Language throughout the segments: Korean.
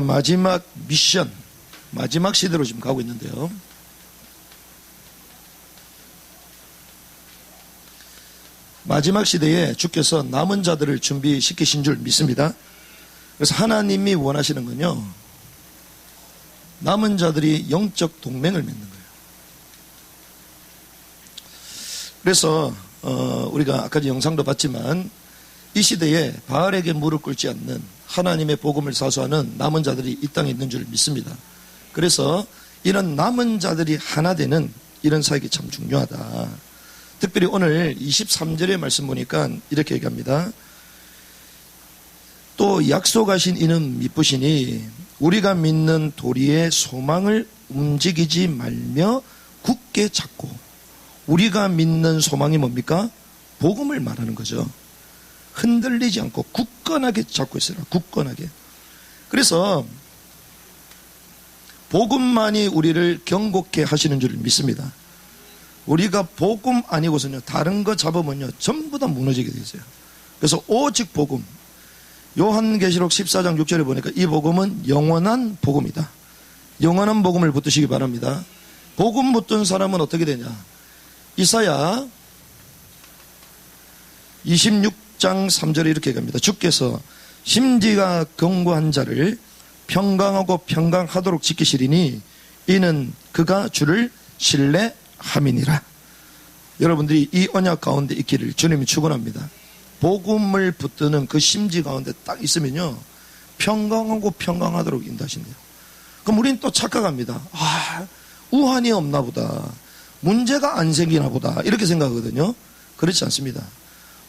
마지막 미션, 마지막 시대로 지금 가고 있는데요. 마지막 시대에 주께서 남은 자들을 준비시키신 줄 믿습니다. 그래서 하나님이 원하시는 건요, 남은 자들이 영적 동맹을 맺는 거예요. 그래서 우리가 아까 영상도 봤지만 이 시대에 바알에게 무릎 꿇지 않는, 하나님의 복음을 사수하는 남은 자들이 이 땅에 있는 줄 믿습니다. 그래서 이런 남은 자들이 하나 되는 이런 사역이 참 중요하다. 특별히 오늘 23절의 말씀 보니까 이렇게 얘기합니다. 또 약속하신 이는 미쁘시니 우리가 믿는 도리의 소망을 움직이지 말며 굳게 잡고, 우리가 믿는 소망이 뭡니까? 복음을 말하는 거죠. 흔들리지 않고 굳건하게 잡고 있어라. 굳건하게. 그래서 복음만이 우리를 경고케 하시는 줄 믿습니다. 우리가 복음 아니고서는요, 다른 거 잡으면요 전부 다 무너지게 되어 있어요. 그래서 오직 복음, 요한계시록 14장 6절에 보니까 이 복음은 영원한 복음이다. 영원한 복음을 붙드시기 바랍니다. 복음 붙든 사람은 어떻게 되냐? 이사야 26장 3절에 이렇게 얘기합니다. 주께서 심지가 견고한 자를 평강하고 평강하도록 지키시리니 이는 그가 주를 신뢰함이니라. 여러분들이 이 언약 가운데 있기를 주님이 축원합니다. 복음을 붙드는 그 심지 가운데 딱 있으면요, 평강하고 평강하도록 인도하신대요. 그럼 우린 또 착각합니다. 우환이 없나 보다, 문제가 안 생기나 보다, 이렇게 생각하거든요. 그렇지 않습니다.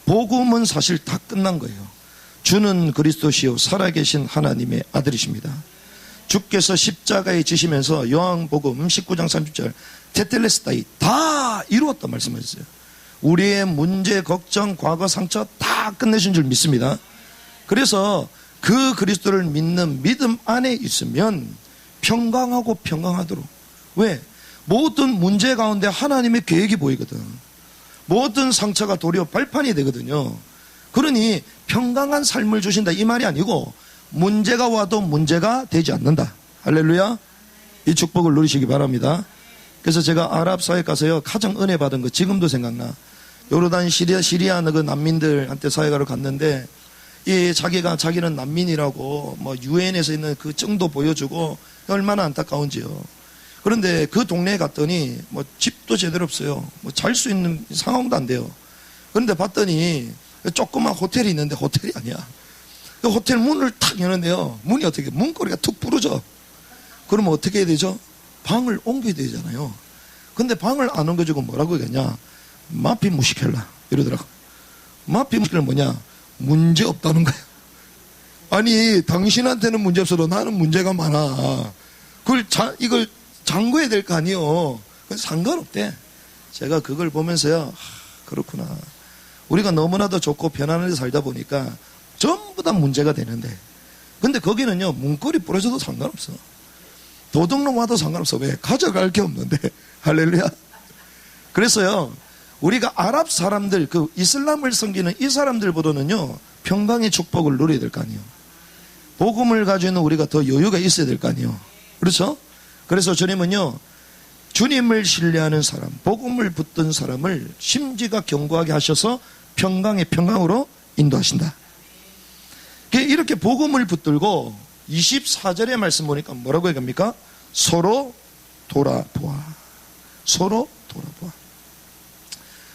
복음은 사실 다 끝난 거예요. 주는 그리스도시요 살아계신 하나님의 아들이십니다. 주께서 십자가에 지시면서 요한복음 19장 30절 테텔레스타이 다 이루었다 말씀하셨어요. 우리의 문제, 걱정, 과거, 상처 다 끝내신 줄 믿습니다. 그래서 그 그리스도를 믿는 믿음 안에 있으면 평강하고 평강하도록. 왜? 모든 문제 가운데 하나님의 계획이 보이거든. 모든 상처가 도리어 발판이 되거든요. 그러니 평강한 삶을 주신다 이 말이 아니고 문제가 와도 문제가 되지 않는다. 할렐루야. 이 축복을 누리시기 바랍니다. 그래서 제가 아랍 사회 가서요 가장 은혜 받은 거 지금도 생각나. 요르단 시리아 그 난민들한테 사회가로 갔는데 자기는 난민이라고 뭐 유엔에서 있는 그 증도 보여주고 얼마나 안타까운지요. 그런데 그 동네에 갔더니 뭐 집도 제대로 없어요. 뭐 잘 수 있는 상황도 안 돼요. 그런데 봤더니 조그만 호텔이 있는데 호텔이 아니야. 그 호텔 문을 탁 여는데요, 문이 어떻게, 문고리가 툭 부러져. 그러면 어떻게 해야 되죠? 방을 옮겨야 되잖아요. 근데 방을 안 옮겨주고 뭐라고 얘기하냐? 마피 무시켈라 이러더라고. 마피 무시켈라 뭐냐? 문제 없다는 거야. 아니 당신한테는 문제 없어도 나는 문제가 많아. 이걸 잠궈야 될 거 아니에요. 상관없대. 제가 그걸 보면서요, 그렇구나. 우리가 너무나도 좋고 편안하게 살다 보니까 전부 다 문제가 되는데, 근데 거기는요 문고리 부러져도 상관없어. 도둑놈 와도 상관없어. 왜? 가져갈 게 없는데. 할렐루야. 그래서요 우리가 아랍 사람들, 그 이슬람을 섬기는 이 사람들보다는요 평강의 축복을 누려야 될 거 아니에요. 복음을 가지고 있는 우리가 더 여유가 있어야 될 거 아니에요. 그렇죠? 그래서 주님은요, 주님을 신뢰하는 사람, 복음을 붙든 사람을 심지가 견고하게 하셔서 평강의 평강으로 인도하신다. 이렇게 복음을 붙들고 24절의 말씀 보니까 뭐라고 얘기합니까? 서로 돌아보아. 서로 돌아보아.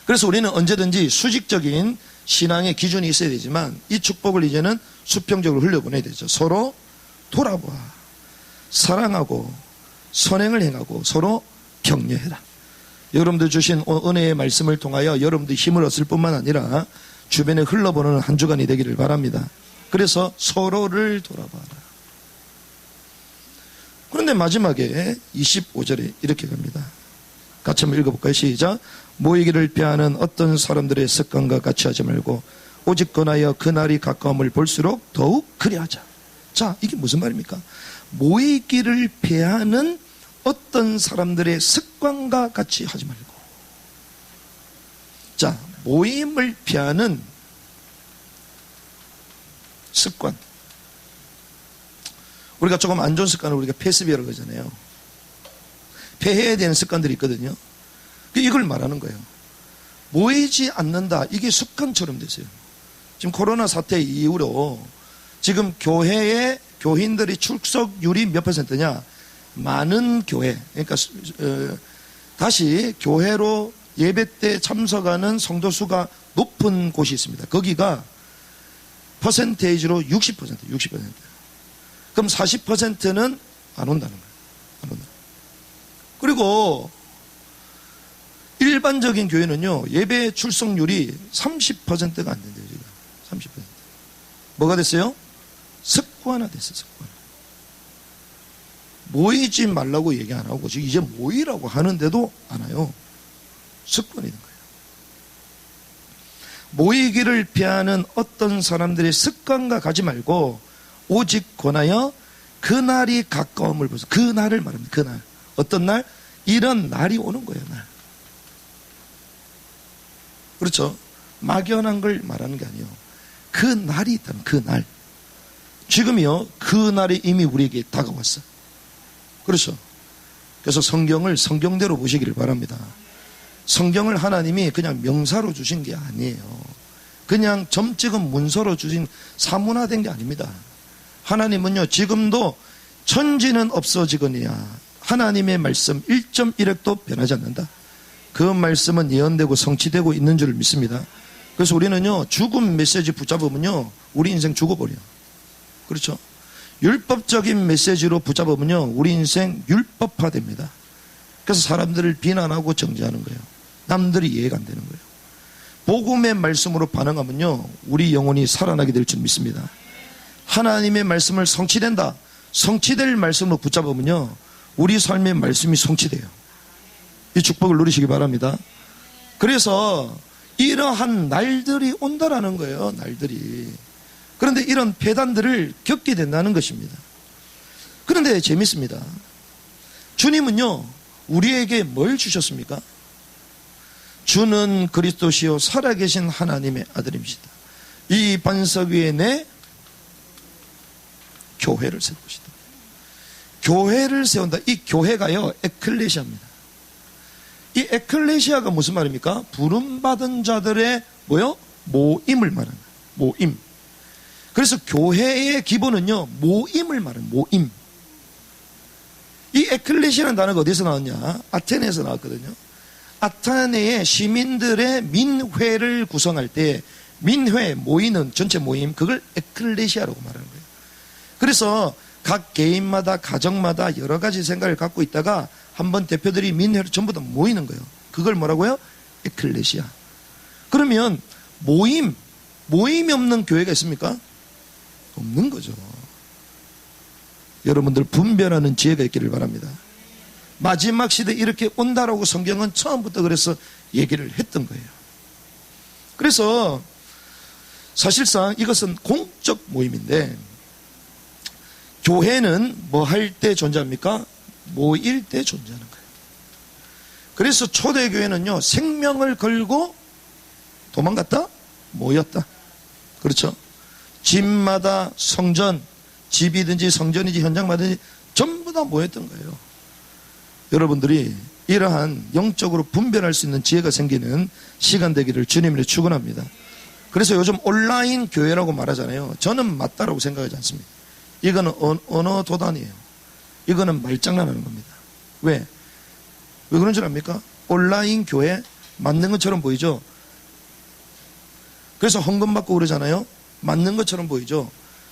그래서 우리는 언제든지 수직적인 신앙의 기준이 있어야 되지만 이 축복을 이제는 수평적으로 흘려보내야 되죠. 서로 돌아보아. 사랑하고 선행을 행하고 서로 격려해라. 여러분들 주신 은혜의 말씀을 통하여 여러분들 힘을 얻을 뿐만 아니라 주변에 흘러보는 한 주간이 되기를 바랍니다. 그래서 서로를 돌아봐라. 그런데 마지막에 25절에 이렇게 갑니다. 같이 한번 읽어볼까요? 시작. 모이기를 피하는 어떤 사람들의 습관과 같이 하지 말고 오직 권하여 그날이 가까움을 볼수록 더욱 그리하자. 자, 이게 무슨 말입니까? 모이기를 피하는 어떤 사람들의 습관과 같이 하지 말고. 자, 모임을 피하는 습관. 우리가 조금 안 좋은 습관을 우리가 폐습이라고 그러잖아요. 폐해야 되는 습관들이 있거든요. 이걸 말하는 거예요. 모이지 않는다. 이게 습관처럼 됐어요. 지금 코로나 사태 이후로 지금 교회의 교인들이 출석률이 몇 퍼센트냐? 많은 교회, 그러니까 다시 교회로 예배 때 참석하는 성도 수가 높은 곳이 있습니다. 거기가 퍼센테이지로 60%. 그럼 40%는 안 온다는 거예요. 안 온다. 그리고 일반적인 교회는요, 예배 출석률이 30%가 안 된대요, 지금. 30%. 뭐가 됐어요? 습관화 됐어요, 습관. 모이지 말라고 얘기 안 하고, 지금 이제 모이라고 하는데도 안 와요. 습관이 된 거예요. 모이기를 피하는 어떤 사람들의 습관과 가지 말고, 오직 권하여 그날이 가까움을 보세요. 그 날을 말합니다. 그날. 어떤 날? 이런 날이 오는 거예요, 날. 그렇죠? 막연한 걸 말하는 게 아니에요. 그 날이 있다는 그 날. 지금이요, 그 날이 이미 우리에게 다가왔어. 그렇죠? 그래서 성경을 성경대로 보시기를 바랍니다. 성경을 하나님이 그냥 명사로 주신 게 아니에요. 그냥 점 찍은 문서로 주신 사문화된 게 아닙니다. 하나님은요, 지금도 천지는 없어지거니와 하나님의 말씀 1.1획도 변하지 않는다. 그 말씀은 예언되고 성취되고 있는 줄 믿습니다. 그래서 우리는요, 죽음 메시지 붙잡으면요, 우리 인생 죽어버려요. 그렇죠? 율법적인 메시지로 붙잡으면요, 우리 인생 율법화됩니다. 그래서 사람들을 비난하고 정죄하는 거예요. 남들이 이해가 안 되는 거예요. 복음의 말씀으로 반응하면요, 우리 영혼이 살아나게 될 줄 믿습니다. 하나님의 말씀을 성취된다. 성취될 말씀으로 붙잡으면요, 우리 삶의 말씀이 성취돼요. 이 축복을 누리시기 바랍니다. 그래서 이러한 날들이 온다라는 거예요. 날들이. 그런데 이런 폐단들을 겪게 된다는 것입니다. 그런데 재밌습니다. 주님은요, 우리에게 뭘 주셨습니까? 주는 그리스도시요 살아계신 하나님의 아들입니다. 이 반석 위에 내 교회를 세울 것이다. 교회를 세운다. 이 교회가요, 에클레시아입니다. 이 에클레시아가 무슨 말입니까? 부름받은 자들의 뭐요? 모임을 말하는 거예요. 모임. 그래서 교회의 기본은요, 모임을 말하는 모임. 이 에클레시아라는 단어가 어디서 나왔냐? 아테네에서 나왔거든요. 아테네의 시민들의 민회를 구성할 때 민회, 모이는 전체 모임, 그걸 에클레시아라고 말하는 거예요. 그래서 각 개인마다, 가정마다 여러 가지 생각을 갖고 있다가 한번 대표들이 민회로 전부 다 모이는 거예요. 그걸 뭐라고요? 에클레시아. 그러면 모임이 없는 교회가 있습니까? 없는 거죠. 여러분들 분별하는 지혜가 있기를 바랍니다. 마지막 시대 이렇게 온다라고 성경은 처음부터 그래서 얘기를 했던 거예요. 그래서 사실상 이것은 공적 모임인데, 교회는 뭐 할 때 존재합니까? 모일 때 존재하는 거예요. 그래서 초대교회는요, 생명을 걸고 도망갔다? 모였다. 그렇죠? 집마다 성전, 집이든지 성전이든지 현장마든지 전부 다 모였던 거예요. 여러분들이 이러한 영적으로 분별할 수 있는 지혜가 생기는 시간 되기를 주님으로 축원합니다. 그래서 요즘 온라인 교회라고 말하잖아요. 저는 맞다라고 생각하지 않습니다. 이거는 언어 도단이에요. 이거는 말장난하는 겁니다. 왜 그런 줄 압니까? 온라인 교회 맞는 것처럼 보이죠? 그래서 헌금 받고 그러잖아요. 맞는 것처럼 보이죠?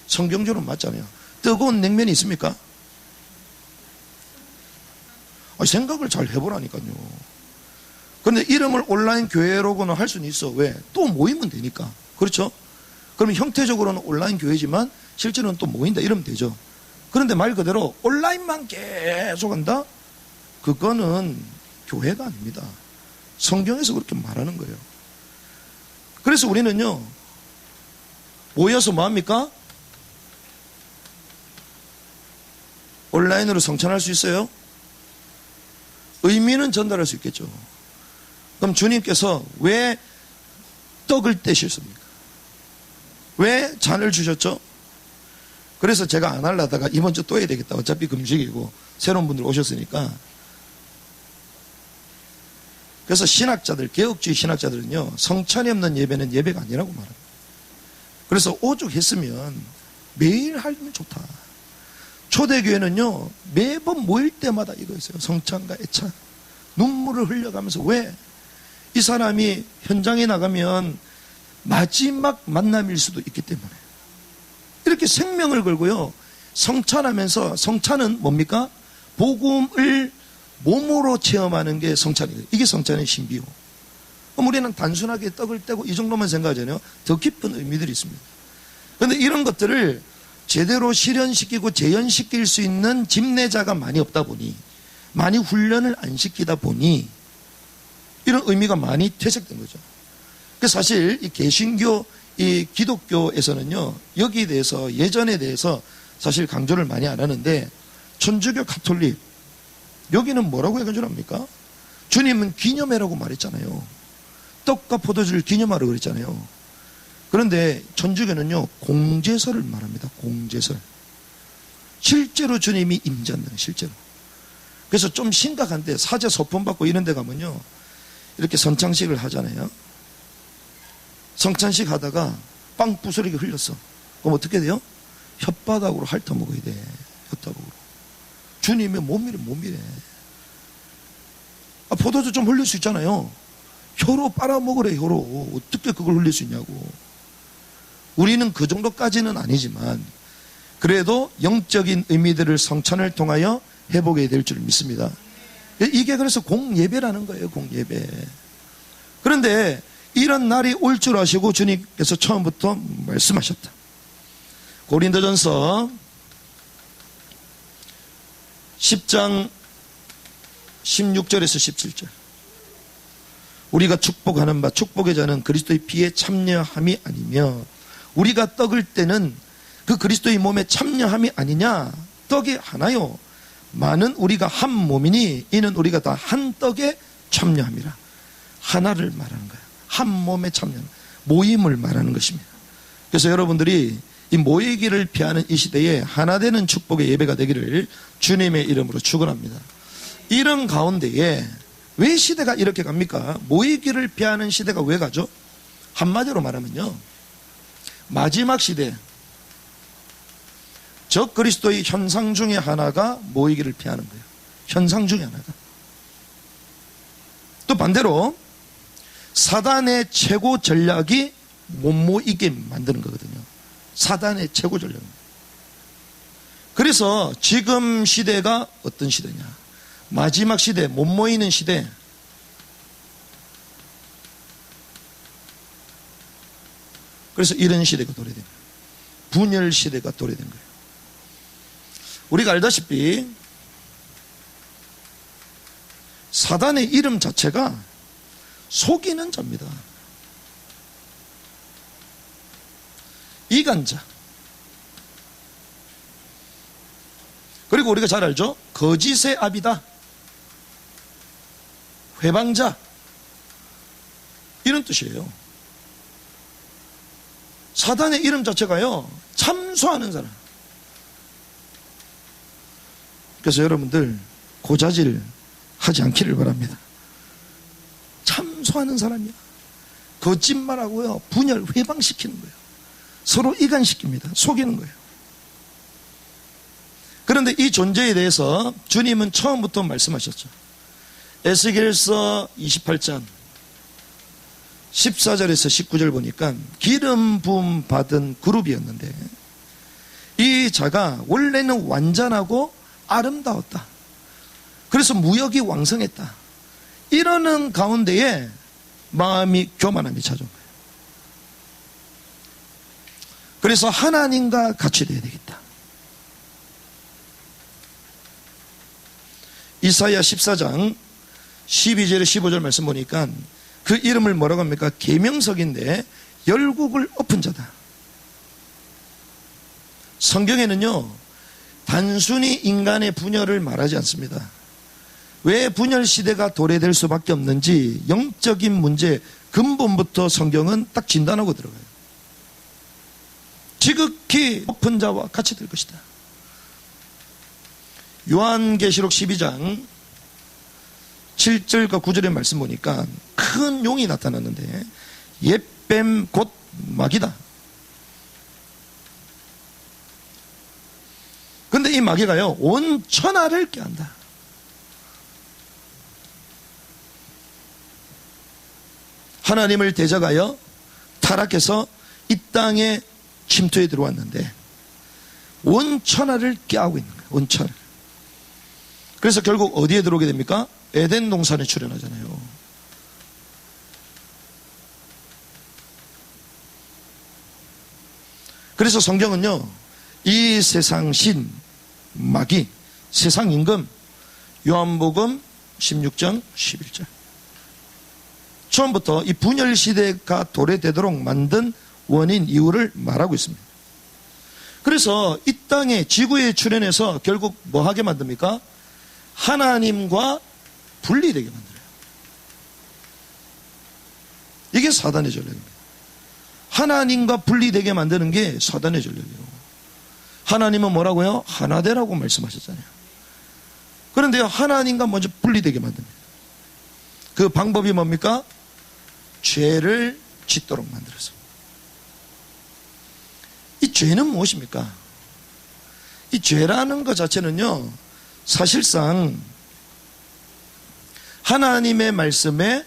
성경적으로 맞잖아요. 뜨거운 냉면이 있습니까? 생각을 잘 해보라니까요. 그런데 이름을 온라인 교회로고는 할 수는 있어. 왜? 또 모이면 되니까. 그렇죠? 그러면 형태적으로는 온라인 교회지만 실제로는 또 모인다 이러면 되죠. 그런데 말 그대로 온라인만 계속 한다? 그거는 교회가 아닙니다. 성경에서 그렇게 말하는 거예요. 그래서 우리는요, 모여서 뭐합니까? 온라인으로 성찬할 수 있어요? 의미는 전달할 수 있겠죠. 그럼 주님께서 왜 떡을 떼셨습니까? 왜 잔을 주셨죠? 그래서 제가 안 하려다가 이번 주 또 해야 되겠다. 어차피 금식이고 새로운 분들 오셨으니까. 그래서 신학자들, 개혁주의 신학자들은요, 성찬이 없는 예배는 예배가 아니라고 말합니다. 그래서 오죽했으면 매일 하면 좋다. 초대교회는요, 매번 모일 때마다 이거였어요. 성찬과 애찬. 눈물을 흘려가면서. 왜? 이 사람이 현장에 나가면 마지막 만남일 수도 있기 때문에. 이렇게 생명을 걸고요, 성찬하면서, 성찬은 뭡니까? 복음을 몸으로 체험하는 게 성찬이에요. 이게 성찬의 신비요. 그럼 우리는 단순하게 떡을 떼고 이 정도만 생각하잖아요. 더 깊은 의미들이 있습니다. 그런데 이런 것들을 제대로 실현시키고 재현시킬 수 있는 집례자가 많이 없다 보니, 많이 훈련을 안 시키다 보니 이런 의미가 많이 퇴색된 거죠. 그래서 사실 이 개신교, 이 기독교에서는요, 여기에 대해서, 예전에 대해서 사실 강조를 많이 안 하는데, 천주교 가톨릭, 여기는 뭐라고 해간 줄 압니까? 주님은 기념회라고 말했잖아요. 떡과 포도주를 기념하라고 그랬잖아요. 그런데 천주교는요, 공제설을 말합니다. 공제설. 실제로 주님이 임재한다는, 실제로. 그래서 좀 심각한데, 사제 소품 받고 이런 데 가면요, 이렇게 선창식을 하잖아요. 성찬식 하다가 빵 부스러기 흘렸어. 그럼 어떻게 돼요? 혓바닥으로 핥아먹어야 돼. 혓바닥으로. 주님의 몸이래. 포도주 좀 흘릴 수 있잖아요. 혀로 빨아먹으래, 혀로. 어떻게 그걸 흘릴 수 있냐고. 우리는 그 정도까지는 아니지만 그래도 영적인 의미들을 성찬을 통하여 해보게 될 줄 믿습니다. 이게 그래서 공예배라는 거예요. 공예배. 그런데 이런 날이 올 줄 아시고 주님께서 처음부터 말씀하셨다. 고린도전서 10장 16절에서 17절. 우리가 축복하는 바 축복의 자는 그리스도의 피에 참여함이 아니며, 우리가 떡을 때는 그 그리스도의 몸에 참여함이 아니냐. 떡이 하나요, 많은 우리가 한 몸이니 이는 우리가 다 한 떡에 참여함이라. 하나를 말하는 거예요. 한 몸에 참여하는, 모임을 말하는 것입니다. 그래서 여러분들이 이 모이기를 피하는 이 시대에 하나 되는 축복의 예배가 되기를 주님의 이름으로 축원합니다. 이런 가운데에 왜 시대가 이렇게 갑니까? 모이기를 피하는 시대가 왜 가죠? 한마디로 말하면요, 마지막 시대, 적 그리스도의 현상 중에 하나가 모이기를 피하는 거예요. 현상 중에 하나가. 또 반대로 사단의 최고 전략이 못 모이게 만드는 거거든요. 사단의 최고 전략입니다. 그래서 지금 시대가 어떤 시대냐? 마지막 시대, 못 모이는 시대. 그래서 이런 시대가 도래된 거예요. 분열 시대가 도래된 거예요. 우리가 알다시피 사단의 이름 자체가 속이는 자입니다. 이간자. 그리고 우리가 잘 알죠? 거짓의 압이다. 회방자. 이런 뜻이에요. 사단의 이름 자체가요, 참소하는 사람. 그래서 여러분들 고자질 하지 않기를 바랍니다. 참소하는 사람이야. 거짓말하고요, 분열, 회방시키는 거예요. 서로 이간시킵니다. 속이는 거예요. 그런데 이 존재에 대해서 주님은 처음부터 말씀하셨죠. 에스겔서 28장 14절에서 19절 보니까 기름 부음 받은 그룹이었는데, 이 자가 원래는 완전하고 아름다웠다. 그래서 무역이 왕성했다. 이러는 가운데에 마음이 교만함이 찾아온 거예요. 그래서 하나님과 같이 돼야 되겠다. 이사야 14장 12절에 15절 말씀 보니까 그 이름을 뭐라고 합니까? 계명석인데 열국을 엎은 자다. 성경에는요, 단순히 인간의 분열을 말하지 않습니다. 왜 분열 시대가 도래될 수밖에 없는지 영적인 문제 근본부터 성경은 딱 진단하고 들어가요. 지극히 높은 자와 같이 될 것이다. 요한계시록 12장 7절과 9절의 말씀 보니까 큰 용이 나타났는데 옛뱀 곧 마귀다. 근데 이 마귀가요, 온 천하를 꾀한다. 하나님을 대적하여 타락해서 이 땅에 침투해 들어왔는데 온 천하를 꾀하고 있는 거예요. 온 천하. 그래서 결국 어디에 들어오게 됩니까? 에덴 동산에 출현하잖아요. 그래서 성경은요, 이 세상 신, 마귀, 세상 임금, 요한복음 16장 11절. 처음부터 이 분열 시대가 도래되도록 만든 원인, 이유를 말하고 있습니다. 그래서 이 땅에 지구에 출현해서 결국 뭐 하게 만듭니까? 하나님과 분리되게 만들어요. 이게 사단의 전략입니다. 하나님과 분리되게 만드는 게 사단의 전략이에요. 하나님은 뭐라고요? 하나되라고 말씀하셨잖아요. 그런데 하나님과 먼저 분리되게 만듭니다. 그 방법이 뭡니까? 죄를 짓도록 만들어서. 이 죄는 무엇입니까? 이 죄라는 것 자체는요, 사실상 하나님의 말씀에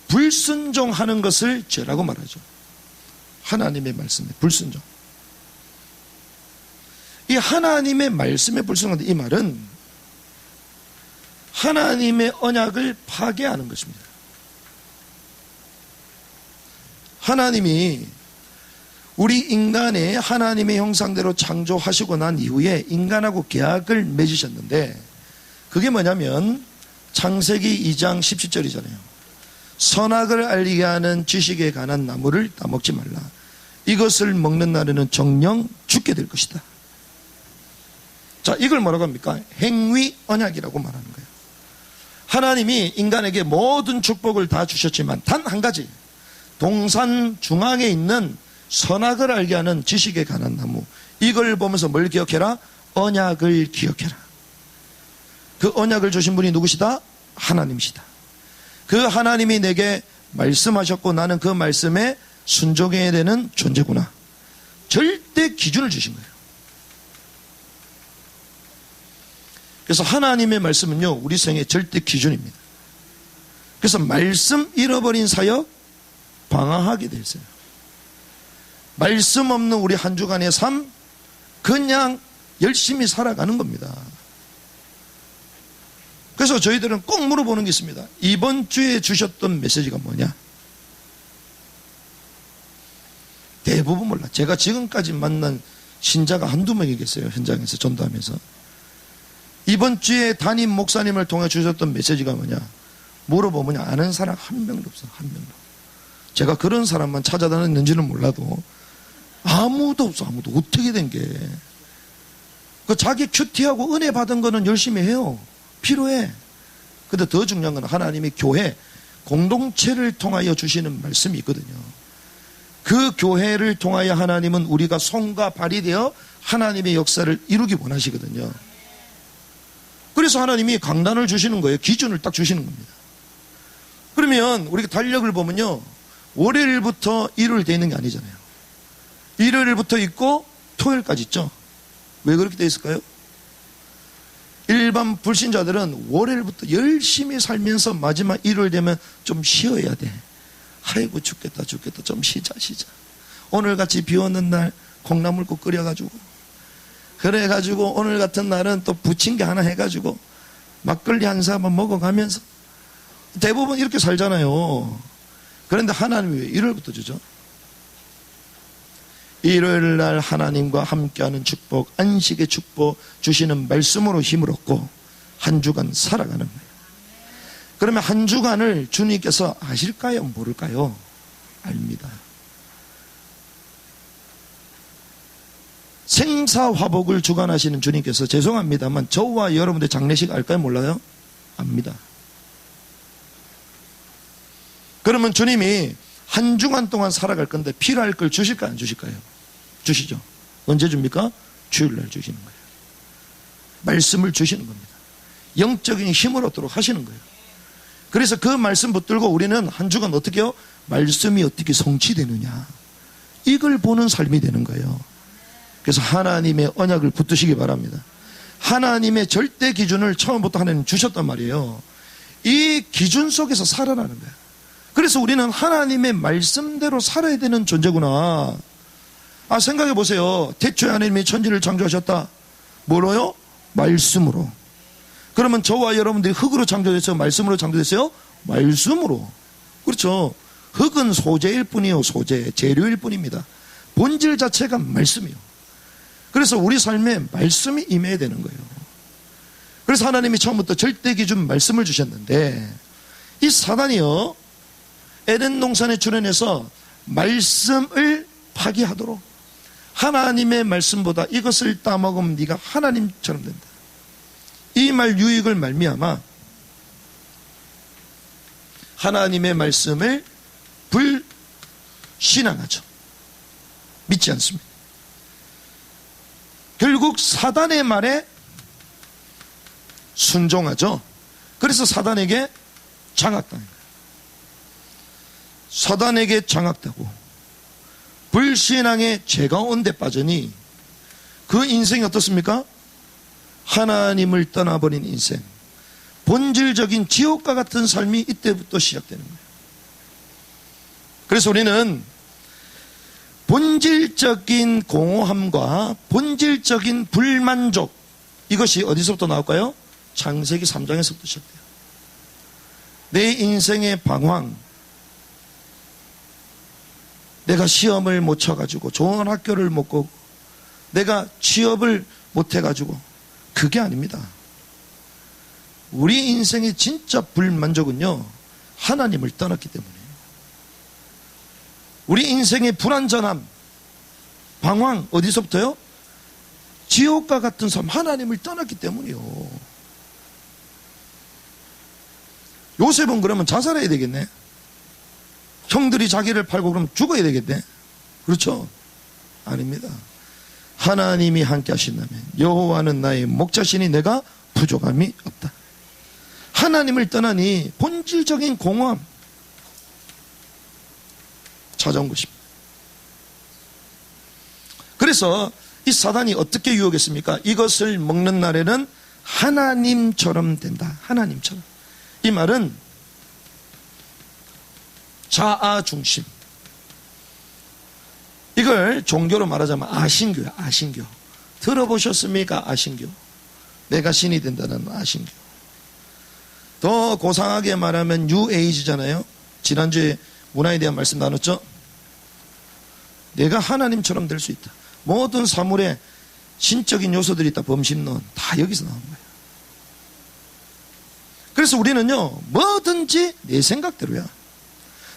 불순종하는 것을 죄라고 말하죠. 하나님의 말씀에 불순종. 이 하나님의 말씀에 불순종한다, 이 말은 하나님의 언약을 파괴하는 것입니다. 하나님이 우리 인간의 하나님의 형상대로 창조하시고 난 이후에 인간하고 계약을 맺으셨는데, 그게 뭐냐면 창세기 2장 17절이잖아요. 선악을 알리게 하는 지식에 관한 나무를 따먹지 말라. 이것을 먹는 날에는 정령 죽게 될 것이다. 자, 이걸 뭐라고 합니까? 행위 언약이라고 말하는 거예요. 하나님이 인간에게 모든 축복을 다 주셨지만 단 한 가지, 동산 중앙에 있는 선악을 알게 하는 지식에 관한 나무, 이걸 보면서 뭘 기억해라? 언약을 기억해라. 그 언약을 주신 분이 누구시다? 하나님이시다. 그 하나님이 내게 말씀하셨고 나는 그 말씀에 순종해야 되는 존재구나. 절대 기준을 주신 거예요. 그래서 하나님의 말씀은요, 우리 생의 절대 기준입니다. 그래서 말씀 잃어버린 사역 방황하게 됐어요. 말씀 없는 우리 한 주간의 삶, 그냥 열심히 살아가는 겁니다. 그래서 저희들은 꼭 물어보는 게 있습니다. 이번 주에 주셨던 메시지가 뭐냐? 대부분 몰라. 제가 지금까지 만난 신자가 한두 명이 계세요. 현장에서 전도하면서. 이번 주에 담임 목사님을 통해 주셨던 메시지가 뭐냐? 물어보면 아는 사람 한 명도 없어. 한 명도. 제가 그런 사람만 찾아다녔는지는 몰라도 아무도 없어. 아무도. 어떻게 된 게. 그 자기 큐티하고 은혜 받은 거는 열심히 해요. 필요해. 근데 더 중요한 건 하나님이 교회, 공동체를 통하여 주시는 말씀이 있거든요. 그 교회를 통하여 하나님은 우리가 손과 발이 되어 하나님의 역사를 이루기 원하시거든요. 그래서 하나님이 강단을 주시는 거예요. 기준을 딱 주시는 겁니다. 그러면 우리가 달력을 보면요, 월요일부터 일요일 돼 있는 게 아니잖아요. 일요일부터 있고 토요일까지 있죠. 왜 그렇게 돼 있을까요? 일반 불신자들은 월요일부터 열심히 살면서 마지막 일요일 되면 좀 쉬어야 돼. 아이고 죽겠다 좀 쉬자. 오늘같이 비 오는 날 콩나물국 끓여가지고, 그래가지고 오늘 같은 날은 또 부침개 하나 해가지고 막걸리 한 사만 먹어가면서 대부분 이렇게 살잖아요. 그런데 하나님이 왜 일요일부터 주죠? 일요일 날 하나님과 함께하는 축복, 안식의 축복 주시는 말씀으로 힘을 얻고 한 주간 살아가는 거예요. 그러면 한 주간을 주님께서 아실까요? 모를까요? 압니다. 생사화복을 주관하시는 주님께서 죄송합니다만 저와 여러분들 장례식 알까요? 몰라요? 압니다. 그러면 주님이 한 주간 동안 살아갈 건데 필요할 걸 주실까요? 안 주실까요? 주시죠. 언제 줍니까? 주일날 주시는 거예요. 말씀을 주시는 겁니다. 영적인 힘을 얻도록 하시는 거예요. 그래서 그 말씀 붙들고 우리는 한 주간 어떻게 해요? 말씀이 어떻게 성취되느냐, 이걸 보는 삶이 되는 거예요. 그래서 하나님의 언약을 붙드시기 바랍니다. 하나님의 절대 기준을 처음부터 하나님 주셨단 말이에요. 이 기준 속에서 살아나는 거예요. 그래서 우리는 하나님의 말씀대로 살아야 되는 존재구나. 생각해 보세요. 태초에 하나님이 천지를 창조하셨다. 뭐로요? 말씀으로. 그러면 저와 여러분들이 흙으로 창조됐어요? 말씀으로 창조됐어요? 말씀으로. 그렇죠. 흙은 소재일 뿐이요. 소재, 재료일 뿐입니다. 본질 자체가 말씀이요. 그래서 우리 삶에 말씀이 임해야 되는 거예요. 그래서 하나님이 처음부터 절대 기준 말씀을 주셨는데, 이 사단이요, 에덴 동산에 출현해서 말씀을 파기하도록, 하나님의 말씀보다 이것을 따먹으면 네가 하나님처럼 된다, 이 말 유익을 말미암아 하나님의 말씀을 불신앙하죠. 믿지 않습니다. 결국 사단의 말에 순종하죠. 그래서 사단에게 장악당한 거예요. 사단에게 장악되고 불신앙의 죄가 온데 빠지니 그 인생이 어떻습니까? 하나님을 떠나버린 인생, 본질적인 지옥과 같은 삶이 이때부터 시작되는 거예요. 그래서 우리는 본질적인 공허함과 본질적인 불만족, 이것이 어디서부터 나올까요? 창세기 3장에서부터 시작돼요. 내 인생의 방황, 내가 시험을 못 쳐가지고 좋은 학교를 못 가고 내가 취업을 못 해가지고, 그게 아닙니다. 우리 인생의 진짜 불만족은요, 하나님을 떠났기 때문이에요. 우리 인생의 불완전함, 방황, 어디서부터요? 지옥과 같은 삶, 하나님을 떠났기 때문이요. 요셉은 그러면 자살해야 되겠네. 형들이 자기를 팔고 그러면 죽어야 되겠네. 그렇죠? 아닙니다. 하나님이 함께 하신다면 여호와는 나의 목자시니 내가 부족함이 없다. 하나님을 떠나니 본질적인 공허함 찾아온 것입니다. 그래서 이 사단이 어떻게 유혹했습니까? 이것을 먹는 날에는 하나님처럼 된다. 하나님처럼. 이 말은 자아 중심. 이걸 종교로 말하자면 아신교야. 아신교. 들어보셨습니까? 아신교. 내가 신이 된다는 아신교. 더 고상하게 말하면 뉴에이지잖아요. 지난주에 문화에 대한 말씀 나눴죠. 내가 하나님처럼 될 수 있다. 모든 사물에 신적인 요소들이 있다. 범신론 다 여기서 나온 거예요. 그래서 우리는요, 뭐든지 내 생각대로야.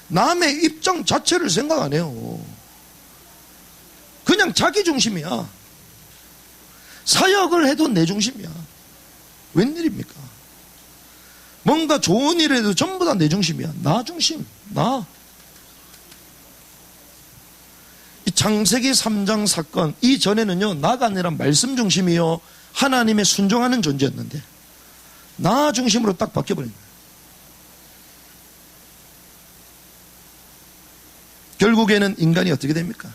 남의 입장 자체를 생각 안 해요. 그냥 자기 중심이야. 사역을 해도 내 중심이야. 웬일입니까? 뭔가 좋은 일을 해도 전부 다 내 중심이야. 나 중심. 나. 이 창세기 3장 사건 이전에는요, 나가 아니라 말씀 중심이요, 하나님의 순종하는 존재였는데 나 중심으로 딱 바뀌어버린 거예요. 결국에는 인간이 어떻게 됩니까?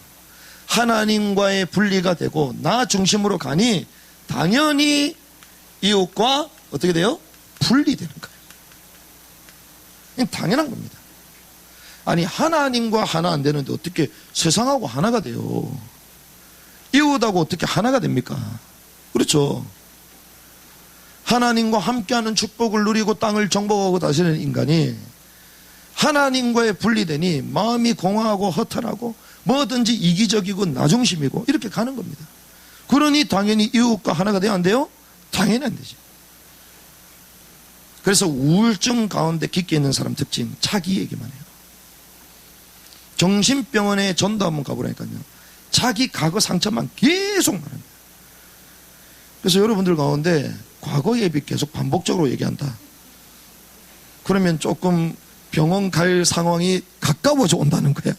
하나님과의 분리가 되고 나 중심으로 가니 당연히 이웃과 어떻게 돼요? 분리되는 거예요. 당연한 겁니다. 아니, 하나님과 하나 안 되는데 어떻게 세상하고 하나가 돼요? 이웃하고 어떻게 하나가 됩니까? 그렇죠. 하나님과 함께하는 축복을 누리고 땅을 정복하고 다시는 인간이 하나님과의 분리되니 마음이 공허하고 허탈하고 뭐든지 이기적이고 나중심이고 이렇게 가는 겁니다. 그러니 당연히 이웃과 하나가 돼야 안 돼요? 당연히 안 되죠. 그래서 우울증 가운데 깊게 있는 사람 특징, 자기 얘기만 해요. 정신병원에 전도 한번 가보라니까요. 자기 과거 상처만 계속 말합니다. 그래서 여러분들 가운데 과거 예비 계속 반복적으로 얘기한다. 그러면 조금 병원 갈 상황이 가까워져 온다는 거야.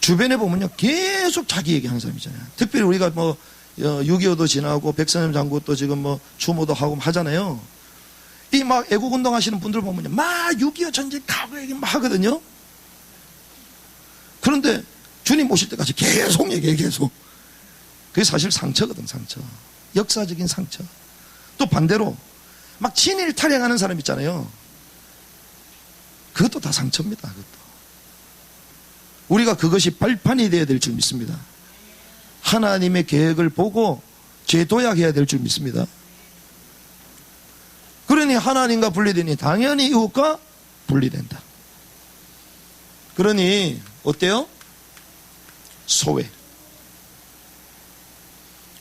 주변에 보면요, 계속 자기 얘기하는 사람이잖아요. 특별히 우리가 뭐 6.25도 지나고 백선엽 장군 또 지금 뭐 추모도 하고 하잖아요. 이 막 애국운동 하시는 분들 보면요, 막 6.25 전쟁 가고 얘기 막 하거든요. 그런데 주님 오실 때까지 계속 얘기해, 계속. 그게 사실 상처거든, 상처. 역사적인 상처. 또 반대로 막 친일 탈행하는 사람 있잖아요. 그것도 다 상처입니다. 그것도. 우리가 그것이 발판이 되어야 될 줄 믿습니다. 하나님의 계획을 보고 재도약해야 될 줄 믿습니다. 그러니 하나님과 분리되니 당연히 이웃과 분리된다. 그러니 어때요? 소외.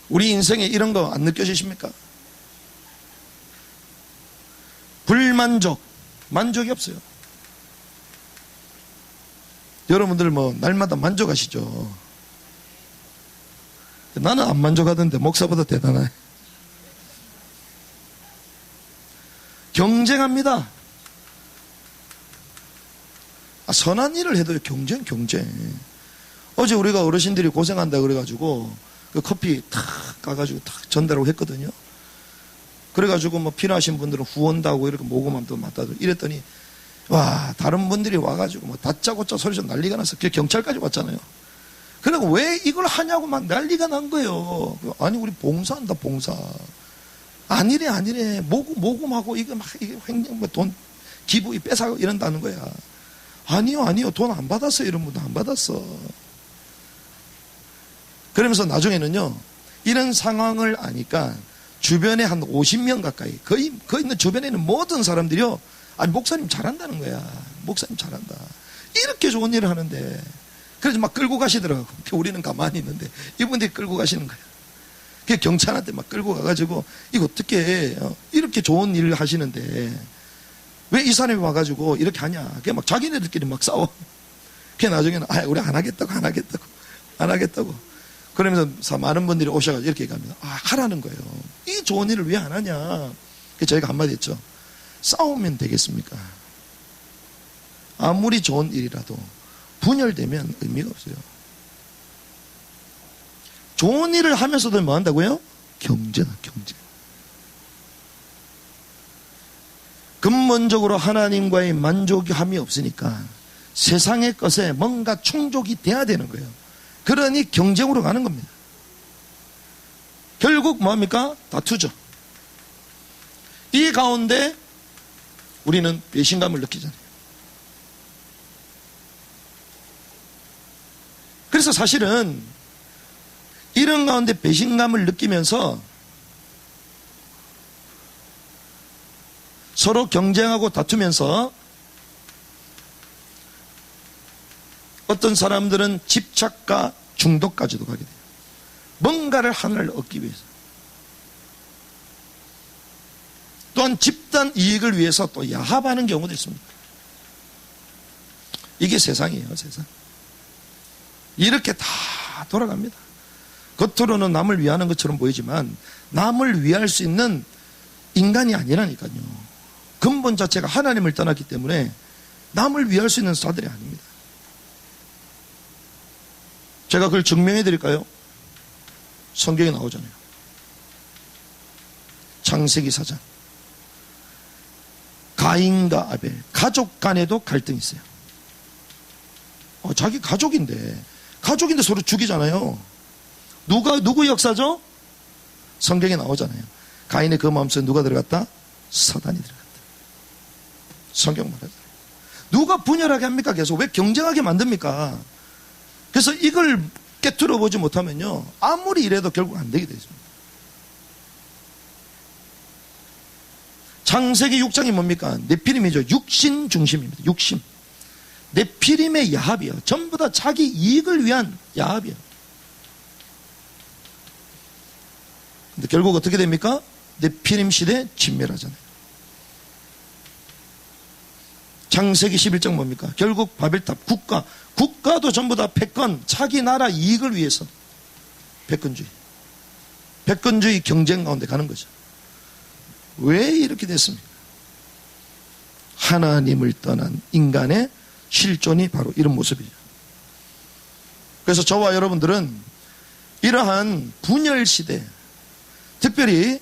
우리 인생에 이런 거 안 느껴지십니까? 불만족, 만족이 없어요. 여러분들 뭐 날마다 만족하시죠? 나는 안 만족하던데 목사보다 대단해. 경쟁합니다. 선한 일을 해도 경쟁. 어제 우리가 어르신들이 고생한다 그래가지고 그 커피 탁 까가지고 탁 전달하고 했거든요. 그래가지고 뭐 필요하신 분들은 후원다고 이렇게 모금함도 맡아도 이랬더니 와, 다른 분들이 와가지고 뭐 다짜고짜 소리쳐 난리가 났어. 그 경찰까지 왔잖아요. 그리고 왜 이걸 하냐고 막 난리가 난 거예요. 아니, 우리 봉사한다, 봉사. 아니래. 모금하고 이거 막, 이게 횡령, 뭐 돈, 기부, 뺏어가고 이런다는 거야. 아니요. 돈 안 받았어. 이런 분도 안 받았어. 그러면서 나중에는요, 이런 상황을 아니까 주변에 한 50명 가까이, 거의 있는 주변에 있는 모든 사람들이요, 아니, 목사님 잘한다는 거야. 목사님 잘한다. 이렇게 좋은 일을 하는데. 그래서 막 끌고 가시더라고. 우리는 가만히 있는데 이분들이 끌고 가시는 거야. 경찰한테 막 끌고 가가지고 이거 어떻게 이렇게 좋은 일을 하시는데 왜 이 사람이 와가지고 이렇게 하냐. 그게 막 자기네들끼리 막 싸워. 그게 나중에는 우리 안 하겠다고. 그러면서 많은 분들이 오셔가지고 이렇게 얘기합니다. 하라는 거예요. 이 좋은 일을 왜 안 하냐. 그래서 저희가 한마디 했죠. 싸우면 되겠습니까? 아무리 좋은 일이라도 분열되면 의미가 없어요. 좋은 일을 하면서도 뭐 한다고요? 경쟁. 근본적으로 하나님과의 만족함이 없으니까 세상의 것에 뭔가 충족이 돼야 되는 거예요. 그러니 경쟁으로 가는 겁니다. 결국 뭐합니까? 다투죠. 이 가운데 우리는 배신감을 느끼잖아요. 그래서 사실은 이런 가운데 배신감을 느끼면서 서로 경쟁하고 다투면서 어떤 사람들은 집착과 중독까지도 가게 돼요. 뭔가를 하나를 얻기 위해서. 또한 집단 이익을 위해서 또 야합하는 경우도 있습니다. 이게 세상이에요, 세상. 이렇게 다 돌아갑니다. 겉으로는 남을 위하는 것처럼 보이지만 남을 위할 수 있는 인간이 아니라니까요. 근본 자체가 하나님을 떠났기 때문에 남을 위할 수 있는 자들이 아닙니다. 제가 그걸 증명해 드릴까요? 성경에 나오잖아요. 창세기 4장. 가인과 아벨, 가족 간에도 갈등이 있어요. 자기 가족인데 서로 죽이잖아요. 누구 역사죠? 성경에 나오잖아요. 가인의 그 마음속에 누가 들어갔다? 사단이 들어갔다. 성경 말하잖아요. 누가 분열하게 합니까? 계속 왜 경쟁하게 만듭니까? 그래서 이걸 깨트려 보지 못하면요, 아무리 이래도 결국 안 되게 되어 있습니다. 창세기 6장이 뭡니까? 네피림이죠. 육신 중심입니다. 육신. 네피림의 야합이요. 전부 다 자기 이익을 위한 야합이요. 근데 결국 어떻게 됩니까? 네피림 시대 진멸하잖아요. 창세기 11장 뭡니까? 결국 바벨탑 국가도 전부 다 패권, 자기 나라 이익을 위해서 패권주의 경쟁 가운데 가는 거죠. 왜 이렇게 됐습니까? 하나님을 떠난 인간의 실존이 바로 이런 모습이죠. 그래서 저와 여러분들은 이러한 분열 시대, 특별히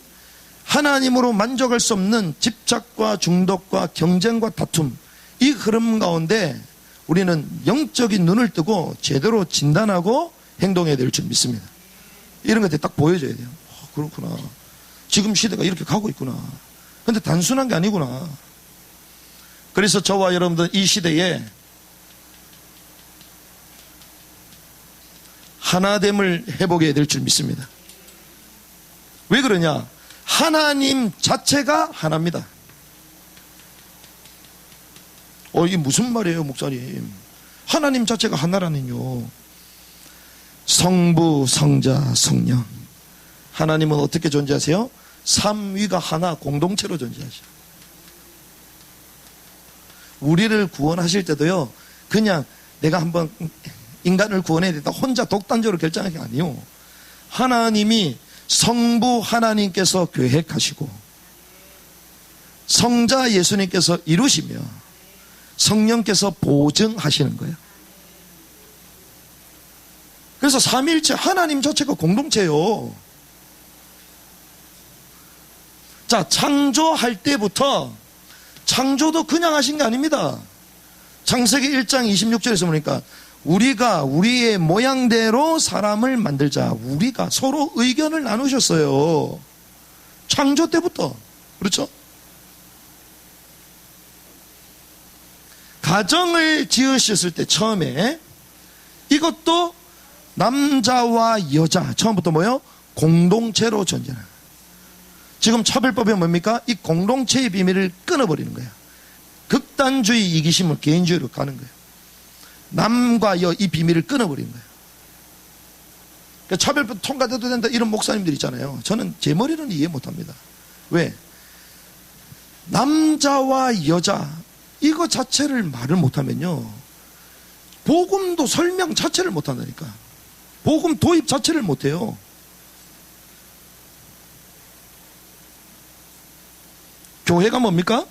하나님으로 만족할 수 없는 집착과 중독과 경쟁과 다툼, 이 흐름 가운데 우리는 영적인 눈을 뜨고 제대로 진단하고 행동해야 될 줄 믿습니다. 이런 것들이 딱 보여줘야 돼요. 그렇구나. 지금 시대가 이렇게 가고 있구나. 근데 단순한 게 아니구나. 그래서 저와 여러분들 이 시대에 하나됨을 해보게 될 줄 믿습니다. 왜 그러냐? 하나님 자체가 하나입니다. 이게 무슨 말이에요, 목사님? 하나님 자체가 하나라는요. 성부, 성자, 성령. 하나님은 어떻게 존재하세요? 삼위가 하나 공동체로 존재하셔. 우리를 구원하실 때도요, 그냥 내가 한번 인간을 구원해야 된다 혼자 독단적으로 결정한 게 아니에요. 하나님이 성부 하나님께서 계획하시고 성자 예수님께서 이루시며 성령께서 보증하시는 거예요. 그래서 삼위일체 하나님 자체가 공동체예요. 자, 창조할 때부터 창조도 그냥 하신 게 아닙니다. 창세기 1장 26절에서 보니까 우리가 우리의 모양대로 사람을 만들자. 우리가 서로 의견을 나누셨어요. 창조 때부터. 그렇죠? 가정을 지으셨을 때 처음에 이것도 남자와 여자 처음부터 뭐예요? 공동체로 존재하는. 지금 차별법이 뭡니까? 이 공동체의 비밀을 끊어버리는 거예요. 극단주의 이기심을 개인주의로 가는 거예요. 남과 여 이 비밀을 끊어버리는 거예요. 그러니까 차별법 통과돼도 된다 이런 목사님들 있잖아요. 저는 제 머리는 이해 못합니다. 왜? 남자와 여자 이거 자체를 말을 못하면요, 복음도 설명 자체를 못한다니까. 복음 도입 자체를 못해요. 교회가 뭡니까?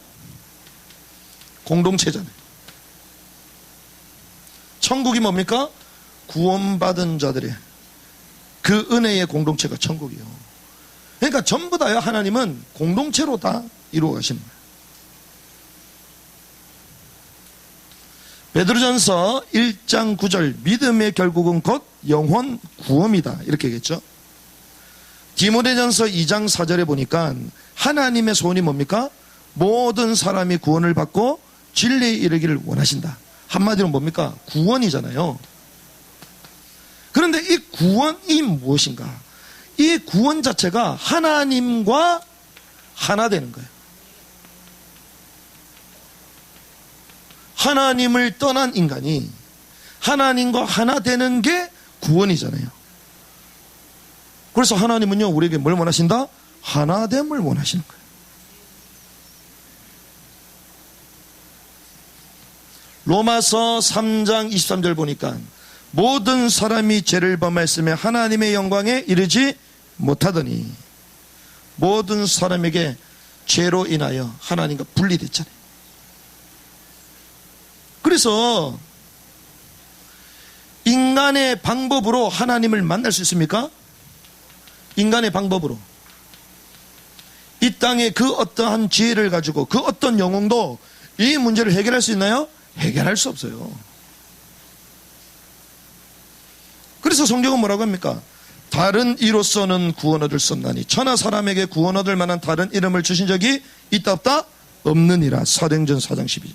공동체잖아요. 천국이 뭡니까? 구원받은 자들의 그 은혜의 공동체가 천국이요. 그러니까 전부 다요, 하나님은 공동체로 다 이루어 가시는 거예요. 베드로전서 1장 9절 믿음의 결국은 곧 영혼 구원이다 이렇게 얘기했죠. 디모데전서 2장 4절에 보니까 하나님의 소원이 뭡니까? 모든 사람이 구원을 받고 진리에 이르기를 원하신다. 한마디로 뭡니까? 구원이잖아요. 그런데 이 구원이 무엇인가? 이 구원 자체가 하나님과 하나 되는 거예요. 하나님을 떠난 인간이 하나님과 하나 되는 게 구원이잖아요. 그래서 하나님은요, 우리에게 뭘 원하신다? 하나됨을 원하시는 거예요. 로마서 3장 23절 보니까 모든 사람이 죄를 범하였으며 하나님의 영광에 이르지 못하더니, 모든 사람에게 죄로 인하여 하나님과 분리됐잖아요. 그래서 인간의 방법으로 하나님을 만날 수 있습니까? 인간의 방법으로. 이 땅에 그 어떠한 지혜를 가지고 그 어떤 영웅도 이 문제를 해결할 수 있나요? 해결할 수 없어요. 그래서 성경은 뭐라고 합니까? 다른 이로서는 구원 얻을 수 없나니 천하 사람에게 구원 얻을 만한 다른 이름을 주신 적이 있다 없다? 없느니라. 사도행전 4장 12절.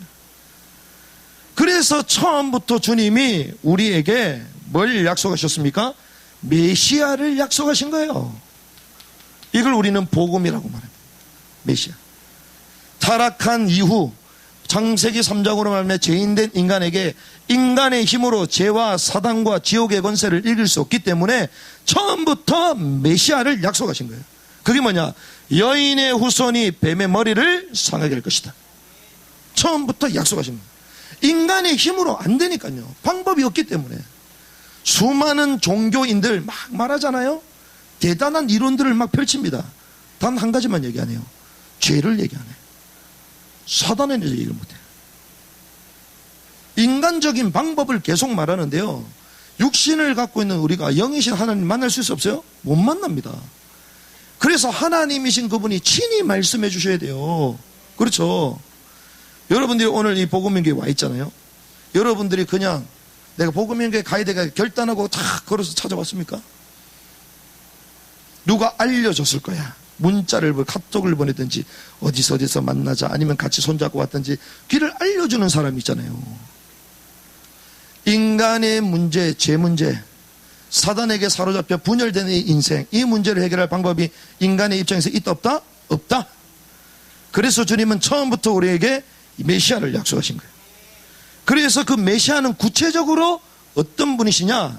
그래서 처음부터 주님이 우리에게 뭘 약속하셨습니까? 메시아를 약속하신 거예요. 이걸 우리는 복음이라고 말합니다. 메시아. 타락한 이후 창세기 3장으로 말하면 죄인된 인간에게 인간의 힘으로 죄와 사단과 지옥의 권세를 이길 수 없기 때문에 처음부터 메시아를 약속하신 거예요. 그게 뭐냐? 여인의 후손이 뱀의 머리를 상하게 할 것이다. 처음부터 약속하신 거예요. 인간의 힘으로 안 되니까요. 방법이 없기 때문에. 수많은 종교인들 막 말하잖아요. 대단한 이론들을 막 펼칩니다. 단 한 가지만 얘기 안 해요. 죄를 얘기 안 해요. 사단에 대해서 얘기를 못해요. 인간적인 방법을 계속 말하는데요, 육신을 갖고 있는 우리가 영이신 하나님 만날 수 없어요? 못 만납니다. 그래서 하나님이신 그분이 친히 말씀해 주셔야 돼요. 그렇죠? 여러분들이 오늘 이 복음연교에 와 있잖아요. 여러분들이 그냥 내가 복음연교에 가야 되가 결단하고 탁 걸어서 찾아왔습니까? 누가 알려줬을 거야. 문자를 카톡을 보내든지 어디서 만나자 아니면 같이 손잡고 왔든지 길을 알려주는 사람이 있잖아요. 인간의 문제, 죄 문제, 사단에게 사로잡혀 분열된 이 인생, 이 문제를 해결할 방법이 인간의 입장에서 있다 없다? 없다. 그래서 주님은 처음부터 우리에게 메시아를 약속하신 거예요. 그래서 그 메시아는 구체적으로 어떤 분이시냐?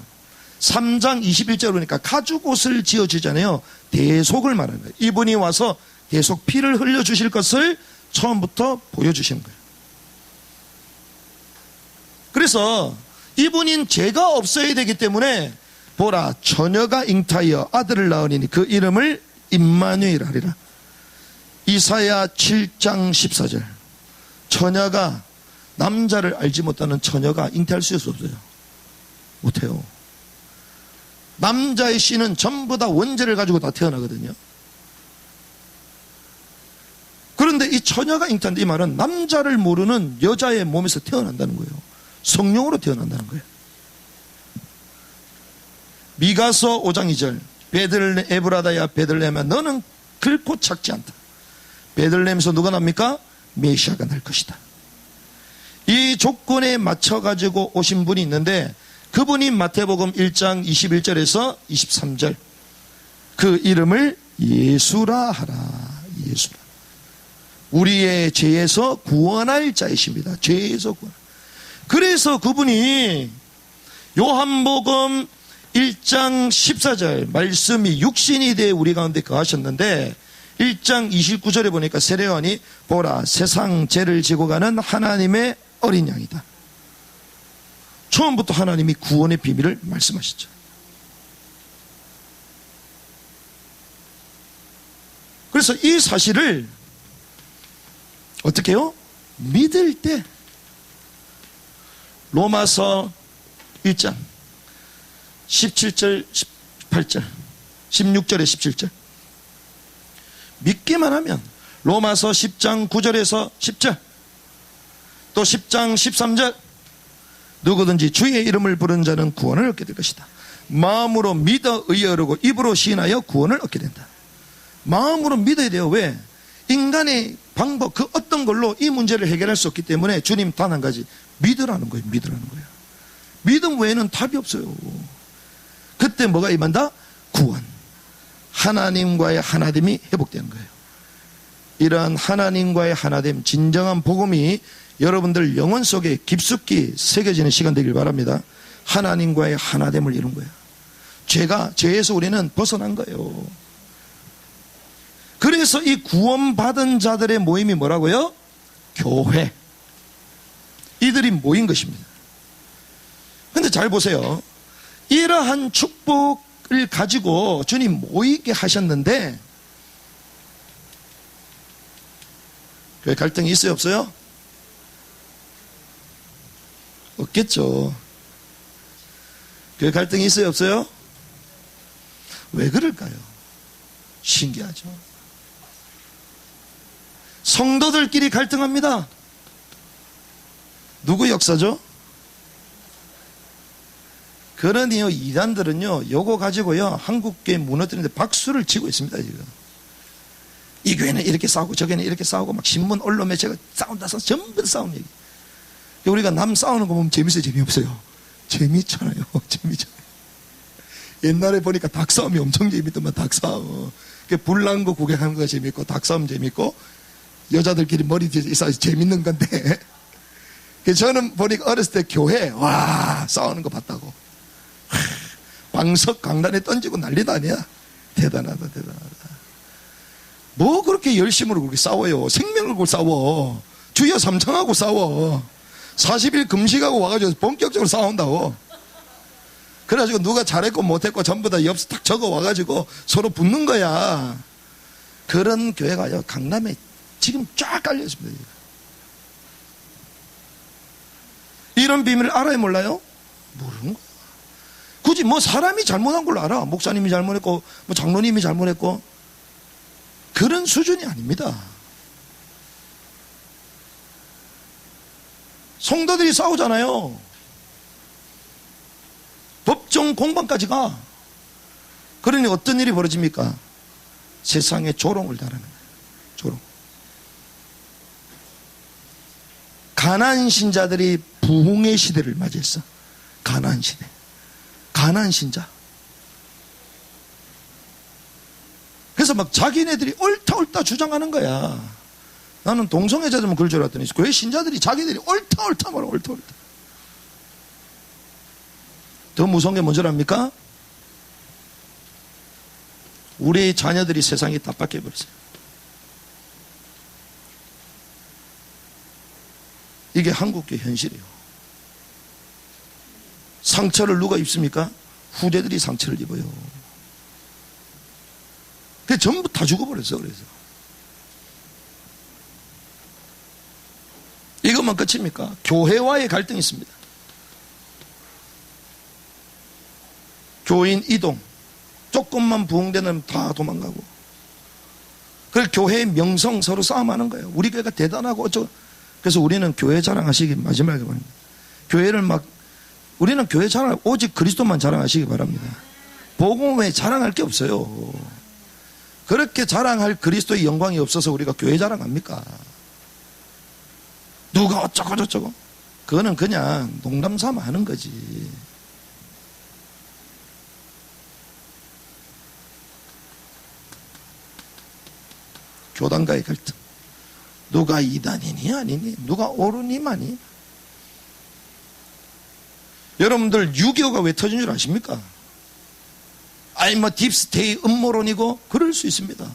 3장 21절 보니까 가죽옷을 지어주잖아요. 대속을 말하는 거예요. 이분이 와서 대속 피를 흘려주실 것을 처음부터 보여주시는 거예요. 그래서 이분인 죄가 없어야 되기 때문에 보라 처녀가 잉타하여 아들을 낳으니 그 이름을 임마누엘 하리라. 이사야 7장 14절. 처녀가 남자를 알지 못하는 처녀가 잉태할 수 없어요. 못해요. 남자의 씨는 전부 다 원죄를 가지고 다 태어나거든요. 그런데 이 처녀가 잉태한다 이 말은 남자를 모르는 여자의 몸에서 태어난다는 거예요. 성령으로 태어난다는 거예요. 미가서 5장 2절 베들레 에브라다야 베들레헴아 너는 결코 작지 않다. 베들레헴에서 누가 납니까? 메시아가 날 것이다. 이 조건에 맞춰가지고 오신 분이 있는데 그분이 마태복음 1장 21절에서 23절 그 이름을 예수라 하라. 예수라. 우리의 죄에서 구원할 자이십니다. 죄에서 구원. 그래서 그분이 요한복음 1장 14절 말씀이 육신이 되어 우리 가운데 거하셨는데 1장 29절에 보니까 세례요한이 보라 세상 죄를 지고 가는 하나님의 어린 양이다. 처음부터 하나님이 구원의 비밀을 말씀하시죠. 그래서 이 사실을 어떻게 해요? 믿을 때 로마서 1장 17절 18절 16절에 17절 믿기만 하면 로마서 10장 9절에서 10절 또 10장 13절 누구든지 주의 이름을 부르는 자는 구원을 얻게 될 것이다. 마음으로 믿어 의여르고 입으로 시인하여 구원을 얻게 된다. 마음으로 믿어야 돼요. 왜? 인간의 방법 그 어떤 걸로 이 문제를 해결할 수 없기 때문에 주님 단 한 가지 믿으라는 거예요. 믿으라는 거예요. 믿음 외에는 답이 없어요. 그때 뭐가 임한다? 구원. 하나님과의 하나됨이 회복되는 거예요. 이러한 하나님과의 하나됨 진정한 복음이 여러분들 영혼 속에 깊숙이 새겨지는 시간 되길 바랍니다. 하나님과의 하나됨을 이룬 거예요. 죄에서 우리는 벗어난 거예요. 그래서 이 구원받은 자들의 모임이 뭐라고요? 교회. 이들이 모인 것입니다. 근데 잘 보세요. 이러한 축복을 가지고 주님 모이게 하셨는데 교회 갈등이 있어요? 없어요? 없겠죠. 교회 갈등이 있어요? 없어요? 왜 그럴까요? 신기하죠. 성도들끼리 갈등합니다. 누구 역사죠? 그러니요 이단들은요 요거 가지고요 한국교회 무너뜨리는데 박수를 치고 있습니다. 지금 이 교회는 이렇게 싸우고 저 교회는 이렇게 싸우고 막 신문 언론 매체가 싸운다 전부 싸우는 얘기. 우리가 남 싸우는 거 보면 재밌어요? 재미없어요? 재밌잖아요. 재미잖아요. 옛날에 보니까 닭싸움이 엄청 재밌더만. 닭싸움 불난 거 구경하는 거 재밌고 닭싸움 재밌고 여자들끼리 머리 뒤에 싸워서 재밌는 건데 저는 보니까 어렸을 때 교회 와 싸우는 거 봤다고. 방석 강단에 던지고 난리도 아니야. 대단하다. 뭐 그렇게 열심으로 그렇게 싸워요. 생명을 걸고 싸워. 주여 삼창하고 싸워. 40일 금식하고 와가지고 본격적으로 싸운다고. 그래가지고 누가 잘했고 못했고 전부 다 엽서 딱 적어 와가지고 서로 붙는 거야. 그런 교회가 강남에 지금 쫙 깔려 있습니다. 이런 비밀을 알아요 몰라요? 모르는 거야. 굳이 뭐 사람이 잘못한 걸로 알아. 목사님이 잘못했고 뭐 장로님이 잘못했고 그런 수준이 아닙니다. 성도들이 싸우잖아요. 법정 공방까지 가. 그러니 어떤 일이 벌어집니까? 세상에 조롱을 당하는 거예요. 조롱. 가난 신자들이 부흥의 시대를 맞이했어. 가난 시대. 가난 신자. 그래서 막 자기네들이 옳다 주장하는 거야. 나는 동성애자들만 그럴 줄 알았더니 교회 신자들이 자기들이 옳다 말하고 옳다. 더 무서운 게 뭔지 압니까? 우리 자녀들이 세상이 답답해 버렸어요. 이게 한국의 현실이에요. 상처를 누가 입습니까? 후대들이 상처를 입어요. 그게 전부 다 죽어버렸어. 그래서 이것만 끝입니까? 교회와의 갈등이 있습니다. 교인 이동, 조금만 부흥되면 다 도망가고. 그래서 교회의 명성 서로 싸움하는 거예요. 우리 교회가 대단하고 어쩌고. 그래서 우리는 교회 자랑하시기 마지막에 바랍니다. 우리는 교회 자랑, 오직 그리스도만 자랑하시기 바랍니다. 복음에 자랑할 게 없어요. 그렇게 자랑할 그리스도의 영광이 없어서 우리가 교회 자랑합니까? 누가 어쩌고 저쩌고. 그거는 그냥 농담 삼아 하는 거지. 교단과의 갈등. 누가 이단이니 아니니? 누가 옳으니 마니? 여러분들 6.25가 왜 터진 줄 아십니까? 아니 뭐 딥스테이 음모론이고 그럴 수 있습니다.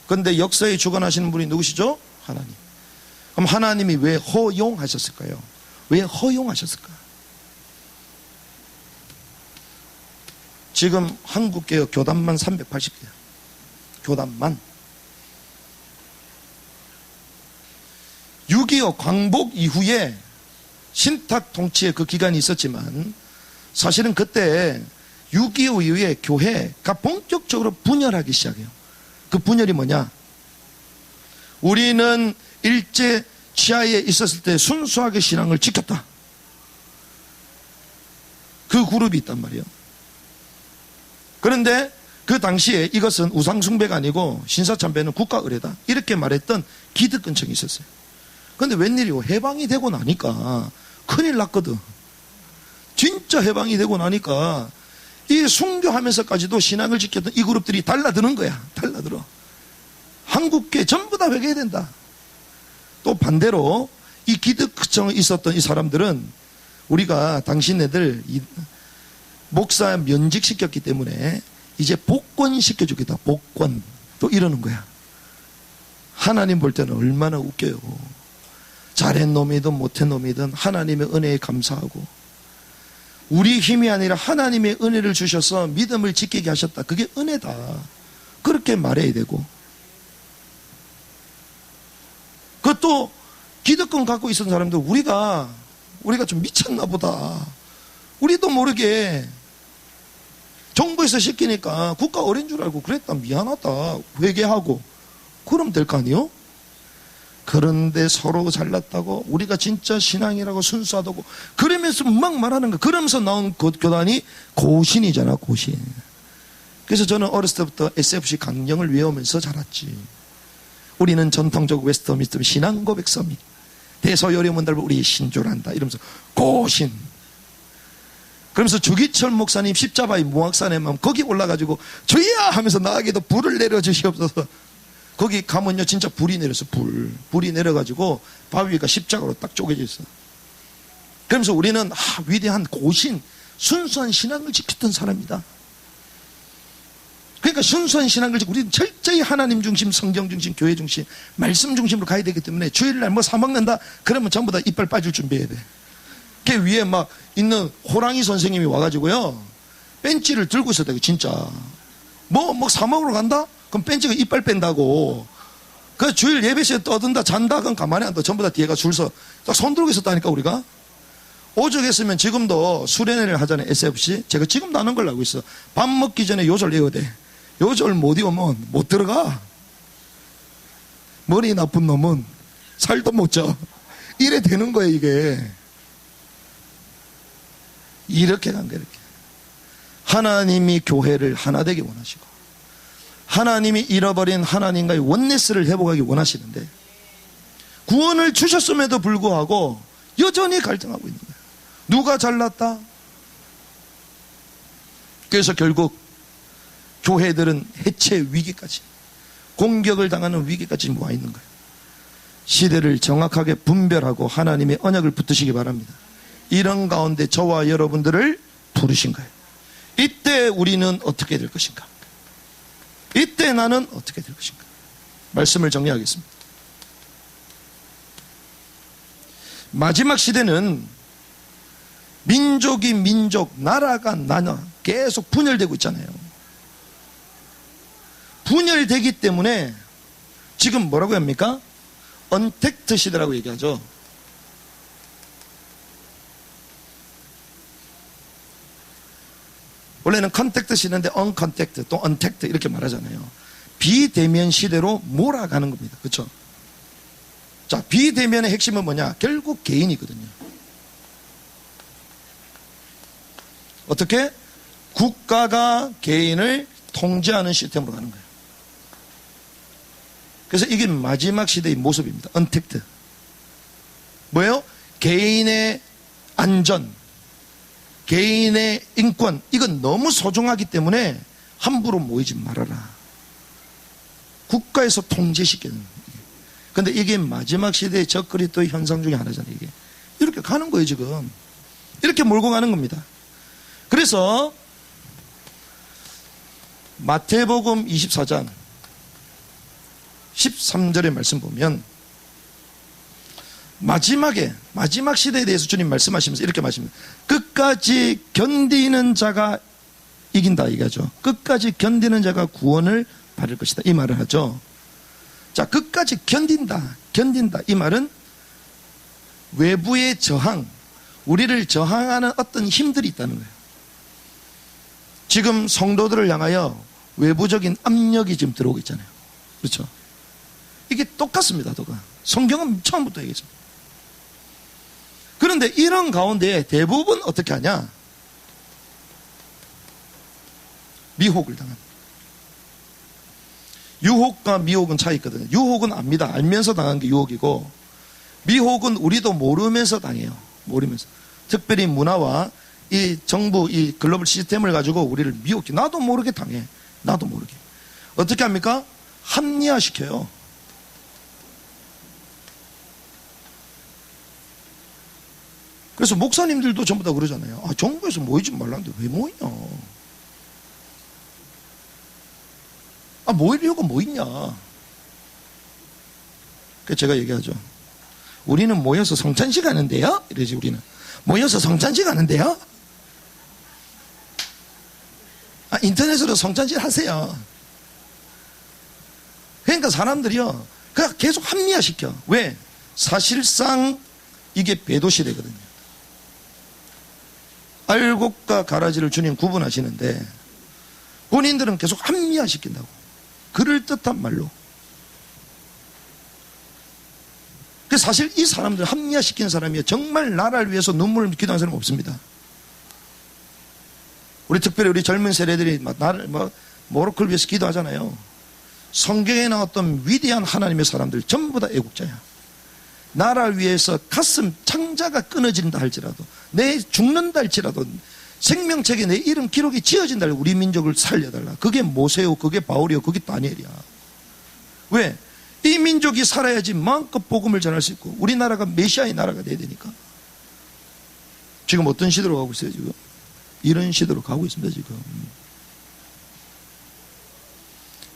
그런데 역사에 주관하시는 분이 누구시죠? 하나님. 그럼 하나님이 왜 허용하셨을까요? 왜 허용하셨을까? 지금 한국개혁 교단만 380개야. 교단만. 6.25 광복 이후에 신탁 통치의 그 기간이 있었지만 사실은 그때 6.25 이후에 교회가 본격적으로 분열하기 시작해요. 그 분열이 뭐냐? 우리는 일제 치하에 있었을 때 순수하게 신앙을 지켰다. 그 그룹이 있단 말이에요. 그런데 그 당시에 이것은 우상숭배가 아니고 신사참배는 국가의례다. 이렇게 말했던 기득권층이 있었어요. 근데 웬일이요? 해방이 되고 나니까 큰일 났거든. 진짜 해방이 되고 나니까 이 순교하면서까지도 신앙을 지켰던 이 그룹들이 달라드는 거야. 달라들어. 한국계 전부 다 회개해야 된다. 또 반대로 이 기득권층에 있었던 이 사람들은 우리가 당신네들 목사 면직시켰기 때문에 이제 복권시켜주겠다. 복권. 또 이러는 거야. 하나님 볼 때는 얼마나 웃겨요. 잘한 놈이든 못한 놈이든 하나님의 은혜에 감사하고 우리 힘이 아니라 하나님의 은혜를 주셔서 믿음을 지키게 하셨다. 그게 은혜다. 그렇게 말해야 되고 그것도 기득권 갖고 있었던 사람들 우리가 좀 미쳤나 보다. 우리도 모르게 정부에서 시키니까 국가 어린 줄 알고 그랬다. 미안하다. 회개하고 그럼 될 거 아니요? 그런데 서로 잘났다고 우리가 진짜 신앙이라고 순수하다고 그러면서 막 말하는 거. 그러면서 나온 교단이 고신이잖아. 고신. 그래서 저는 어렸을 때부터 SFC 강령을 외우면서 자랐지. 우리는 전통적 웨스트미스터 신앙 고백 서밋 대소요리문 달고 우리 신조란다 이러면서 고신. 그러면서 주기철 목사님 십자바의 무학산에만 거기 올라가지고 주야 하면서 나에게도 불을 내려주시옵소서. 거기 가면요 진짜 불이 내렸어. 불이 내려가지고 바위가 십자가로 딱 쪼개져 있어. 그러면서 우리는 위대한 고신 순수한 신앙을 지켰던 사람이다. 그러니까 순수한 신앙을 지키고 우리는 철저히 하나님 중심, 성경 중심, 교회 중심, 말씀 중심으로 가야 되기 때문에 주일날 뭐 사먹는다 그러면 전부 다 이빨 빠질 준비해야 돼. 그 위에 막 있는 호랑이 선생님이 와가지고요 벤치를 들고 있었다. 진짜 뭐 사먹으러 간다? 그럼 벤치가 이빨 뺀다고. 그 주일 예배 시에 떠든다 잔다 그럼 가만히 안 둬. 전부 다 뒤에가 줄서 딱 손 들고 있었다니까. 우리가 오죽했으면 지금도 수련회를 하잖아요. SFC. 제가 지금도 하는 걸로 알고 있어. 밥 먹기 전에 요절 외워야 돼. 요절 못 외우면 못 들어가. 머리 나쁜 놈은 살도 못 쪄. 이래 되는 거예요, 이게. 이렇게 간 거예요, 이렇게. 하나님이 교회를 하나 되게 원하시고, 하나님이 잃어버린 하나님과의 원네스를 회복하기 원하시는데, 구원을 주셨음에도 불구하고 여전히 갈등하고 있는 거예요. 누가 잘났다? 그래서 결국 교회들은 해체 위기까지, 공격을 당하는 위기까지 모아 있는 거예요. 시대를 정확하게 분별하고 하나님의 언약을 붙드시기 바랍니다. 이런 가운데 저와 여러분들을 부르신 거예요. 이때 우리는 어떻게 될 것인가? 이때 나는 어떻게 될 것인가? 말씀을 정리하겠습니다. 마지막 시대는 민족이 민족, 나라가 나라 계속 분열되고 있잖아요. 분열되기 때문에 지금 뭐라고 합니까? 언택트 시대라고 얘기하죠. 원래는 컨택트 시대인데 언컨택트 또 언택트 이렇게 말하잖아요. 비대면 시대로 몰아가는 겁니다. 그렇죠? 자, 비대면의 핵심은 뭐냐? 결국 개인이거든요. 어떻게? 국가가 개인을 통제하는 시스템으로 가는 거예요. 그래서 이게 마지막 시대의 모습입니다. 언택트. 뭐예요? 개인의 안전, 개인의 인권, 이건 너무 소중하기 때문에 함부로 모이지 말아라. 국가에서 통제시키는. 근데 이게 마지막 시대의 적그리스도의 현상 중에 하나잖아요. 이게 이렇게 가는 거예요. 지금 이렇게 몰고 가는 겁니다. 그래서 마태복음 24장 13절의 말씀 보면 마지막 시대에 대해서 주님 말씀하시면서 이렇게 말씀합니다. 끝까지 견디는 자가 이긴다 이거죠. 끝까지 견디는 자가 구원을 받을 것이다 이 말을 하죠. 자, 끝까지 견딘다 이 말은 외부의 저항, 우리를 저항하는 어떤 힘들이 있다는 거예요. 지금 성도들을 향하여 외부적인 압력이 지금 들어오고 있잖아요. 그렇죠? 이게 똑같습니다. 성경은 처음부터 얘기했습니다. 그런데 이런 가운데 대부분 어떻게 하냐? 미혹을 당합니다. 유혹과 미혹은 차이 있거든요. 유혹은 압니다. 알면서 당한 게 유혹이고, 미혹은 우리도 모르면서 당해요. 모르면서. 특별히 문화와 이 정부, 이 글로벌 시스템을 가지고 우리를 미혹해. 나도 모르게 당해. 나도 모르게. 어떻게 합니까? 합리화시켜요. 그래서 목사님들도 전부 다 그러잖아요. 아, 정부에서 모이지 말라는데 왜 모이냐? 아, 모일 이유가 뭐 있냐? 그래서 제가 얘기하죠. 우리는 모여서 성찬식 하는데요? 이러지, 우리는. 모여서 성찬식 하는데요? 아, 인터넷으로 성찬식 하세요. 그러니까 사람들이요, 그냥 계속 합리화시켜. 왜? 사실상 이게 배도시대거든요. 알곡과 가라지를 주님 구분하시는데 본인들은 계속 합리화시킨다고. 그럴듯한 말로. 사실 이 사람들 합리화시키는 사람이 정말 나라를 위해서 눈물을 기도하는 사람은 없습니다. 우리 특별히 우리 젊은 세대들이 나를 모로코를 위해서 기도하잖아요. 성경에 나왔던 위대한 하나님의 사람들 전부 다 애국자야. 나라를 위해서 가슴 창자가 끊어진다 할지라도, 내 죽는다 할지라도 생명책에 내 이름 기록이 지어진다 할지라도 우리 민족을 살려달라. 그게 모세요, 그게 바울이요, 그게 다니엘이야. 왜? 이 민족이 살아야지 마음껏 복음을 전할 수 있고 우리나라가 메시아의 나라가 돼야 되니까. 지금 어떤 시대로 가고 있어요? 지금 이런 시대로 가고 있습니다. 지금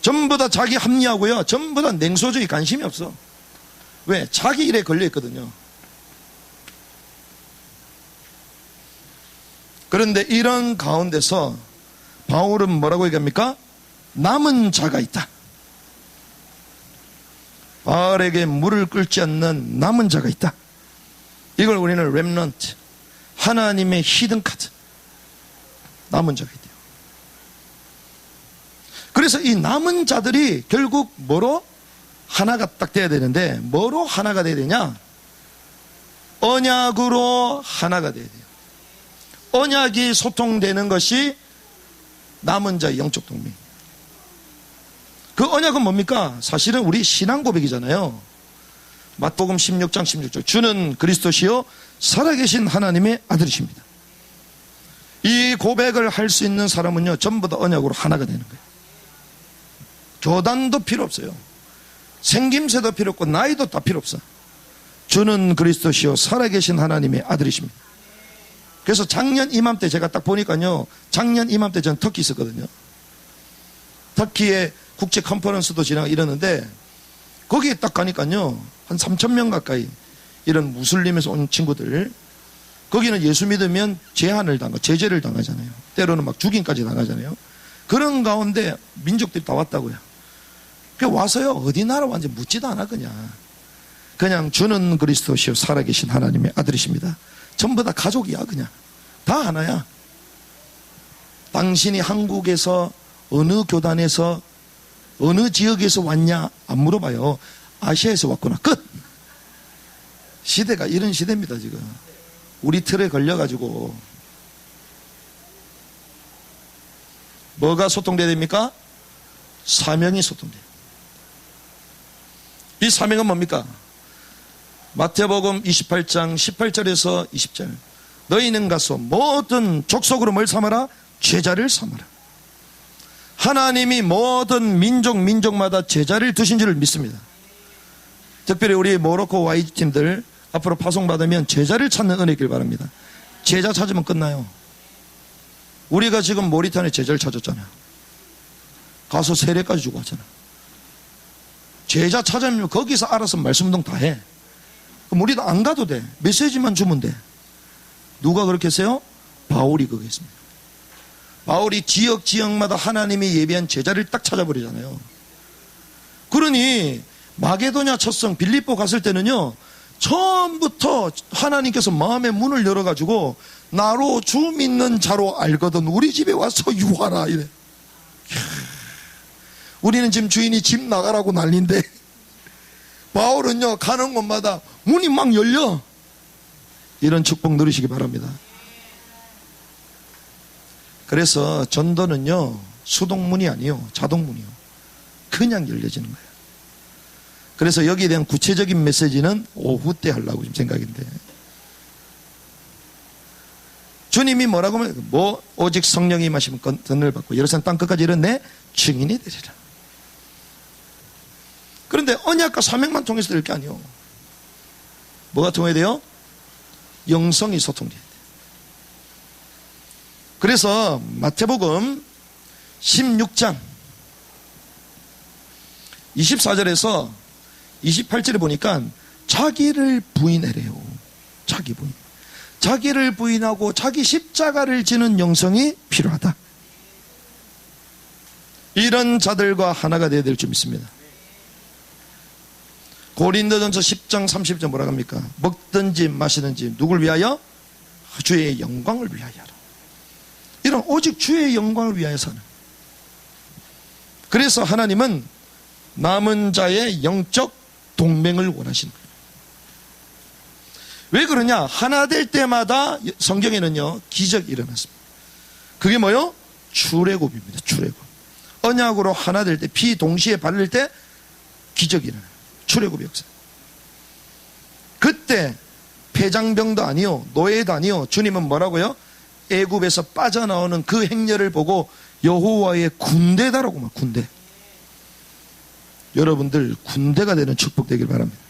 전부 다 자기 합리하고요, 전부 다 냉소주의, 관심이 없어. 왜? 자기 일에 걸려있거든요. 그런데 이런 가운데서 바울은 뭐라고 얘기합니까? 남은 자가 있다. 바울에게 물을 끓지 않는 남은 자가 있다. 이걸 우리는 렘넌트, 하나님의 히든 카드, 남은 자가 돼요. 그래서 이 남은 자들이 결국 뭐로 하나가 딱 돼야 되는데, 뭐로 하나가 돼야 되냐? 언약으로 하나가 돼야 돼요. 언약이 소통되는 것이 남은 자의 영적 동맹. 그 언약은 뭡니까? 사실은 우리 신앙 고백이잖아요. 마태복음 16장 16절, 주는 그리스도시요 살아계신 하나님의 아들이십니다. 이 고백을 할 수 있는 사람은요, 전부 다 언약으로 하나가 되는 거예요. 교단도 필요 없어요. 생김새도 필요 없고 나이도 다 필요 없어. 주는 그리스도시요 살아계신 하나님의 아들이십니다. 그래서 작년 이맘때 제가 딱 보니까요, 작년 이맘때 전 터키 있었거든요. 터키에 국제 컨퍼런스도 진행하고 이러는데, 거기에 딱 가니까요, 한 3,000명 가까이 이런 무슬림에서 온 친구들, 거기는 예수 믿으면 제한을 제재를 당하잖아요. 때로는 막 죽임까지 당하잖아요. 그런 가운데 민족들이 다 왔다고요. 그 와서요, 어디 나라 왔는지 묻지도 않아. 그냥 주는 그리스도시요 살아계신 하나님의 아들이십니다. 전부 다 가족이야. 그냥 다 하나야. 당신이 한국에서 어느 교단에서 어느 지역에서 왔냐 안 물어봐요. 아시아에서 왔구나. 끝. 시대가 이런 시대입니다. 지금 우리 틀에 걸려가지고 뭐가 소통돼야 됩니까? 사명이 소통돼요. 이 사명은 뭡니까? 마태복음 28장 18절에서 20절, 너희는 가서 모든 족속으로 뭘 삼아라? 제자를 삼아라. 하나님이 모든 민족마다 제자를 두신 줄을 믿습니다. 특별히 우리 모로코 YG 팀들 앞으로 파송받으면 제자를 찾는 은혜길 바랍니다. 제자 찾으면 끝나요. 우리가 지금 모리탄에 제자를 찾았잖아요. 가서 세례까지 주고 왔잖아. 제자 찾으면 거기서 알아서 말씀운동 다 해. 그럼 우리도 안 가도 돼. 메시지만 주면 돼. 누가 그렇게 했어요? 바울이 그렇게 했습니다. 바울이 지역마다 하나님이 예비한 제자를 딱 찾아버리잖아요. 그러니 마게도냐 첫성 빌립보 갔을 때는요, 처음부터 하나님께서 마음의 문을 열어가지고 나로 주 믿는 자로 알거든 우리 집에 와서 유하라 이래. 우리는 지금 주인이 집 나가라고 난리인데 바울은요, 가는 곳마다 문이 막 열려. 이런 축복 누리시기 바랍니다. 그래서 전도는요, 수동문이 아니요, 자동문이요. 그냥 열려지는 거예요. 그래서 여기에 대한 구체적인 메시지는 오후 때 하려고 지금 생각인데, 주님이 뭐라고 하면, 오직 성령이 임하시면 건을 받고 여러 산 땅 끝까지 이런 내 증인이 되리라. 그런데 언약과 사명만 통해서 될 게 아니에요. 뭐가 통해야 돼요? 영성이 소통돼야 돼요. 그래서 마태복음 16장 24절에서 28절에 보니까 자기를 부인하래요. 자기 부인. 자기를 부인하고 자기 십자가를 지는 영성이 필요하다. 이런 자들과 하나가 되어야 될 줄 믿습니다. 고린도전서 10장 30절 뭐라고 합니까? 먹든지 마시든지 누굴 위하여? 주의 영광을 위하여 하라. 이런 오직 주의 영광을 위하여 사는. 그래서 하나님은 남은 자의 영적 동맹을 원하시는 거예요. 왜 그러냐? 하나 될 때마다 성경에는요, 기적이 일어났습니다. 그게 뭐요? 출애굽입니다. 출애굽. 언약으로 하나 될 때, 피 동시에 바를 때 기적이 일어나요. 출애굽 역사. 그때 폐장병도 아니요, 노예도 아니요, 주님은 뭐라고요? 애굽에서 빠져나오는 그 행렬을 보고 여호와의 군대다라고 막, 군대. 여러분들 군대가 되는 축복 되길 바랍니다.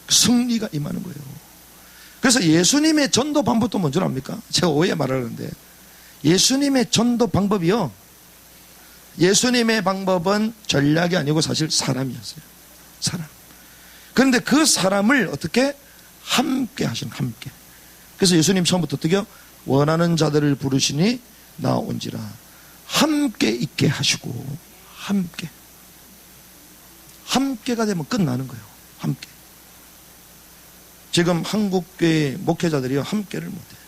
승리가 임하는 거예요. 그래서 예수님의 전도 방법도 뭔지 압니까? 제가 오해 말하는데, 예수님의 전도 방법이요, 예수님의 방법은 전략이 아니고 사실 사람이었어요. 사람. 그런데 그 사람을 어떻게 함께 하시는, 함께. 그래서 예수님 처음부터 어떻게요? 원하는 자들을 부르시니 나온지라. 함께 있게 하시고, 함께. 함께가 되면 끝나는 거예요. 함께. 지금 한국교회 목회자들이요, 함께를 못해요.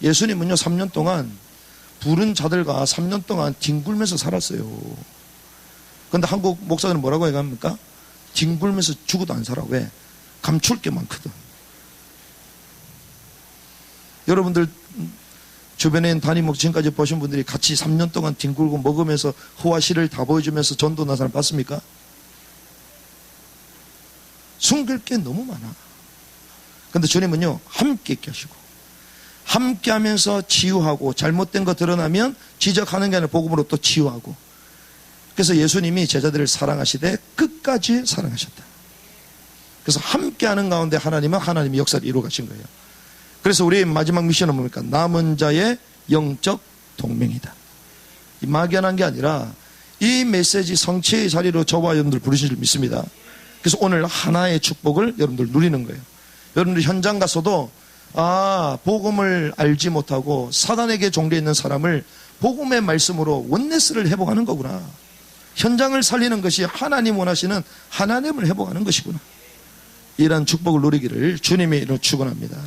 예수님은요, 3년 동안 부른 자들과 3년 동안 뒹굴면서 살았어요. 그런데 한국 목사들은 뭐라고 얘기합니까? 뒹굴면서 죽어도 안 살아. 왜? 감출 게 많거든. 여러분들 주변에 있는 담임 목사 지금까지 보신 분들이 같이 3년 동안 뒹굴고 먹으면서 호화시를 다 보여주면서 전도나 사람 봤습니까? 숨길 게 너무 많아. 근데 주님은요, 함께 있게 하시고, 함께 하면서 치유하고, 잘못된 거 드러나면 지적하는 게 아니라 복음으로 또 치유하고. 그래서 예수님이 제자들을 사랑하시되 끝까지 사랑하셨다. 그래서 함께 하는 가운데 하나님은 하나님의 역사를 이루어 가신 거예요. 그래서 우리의 마지막 미션은 뭡니까? 남은 자의 영적 동맹이다. 이 막연한 게 아니라 이 메시지 성취의 자리로 저와 여러분들 부르신 줄 믿습니다. 그래서 오늘 하나의 축복을 여러분들 누리는 거예요. 여러분들 현장 가서도 복음을 알지 못하고 사단에게 종려 있는 사람을 복음의 말씀으로 원네스를 회복하는 거구나. 현장을 살리는 것이 하나님 원하시는 하나님을 회복하는 것이구나. 이런 축복을 누리기를 주님의 이름으로 축원합니다.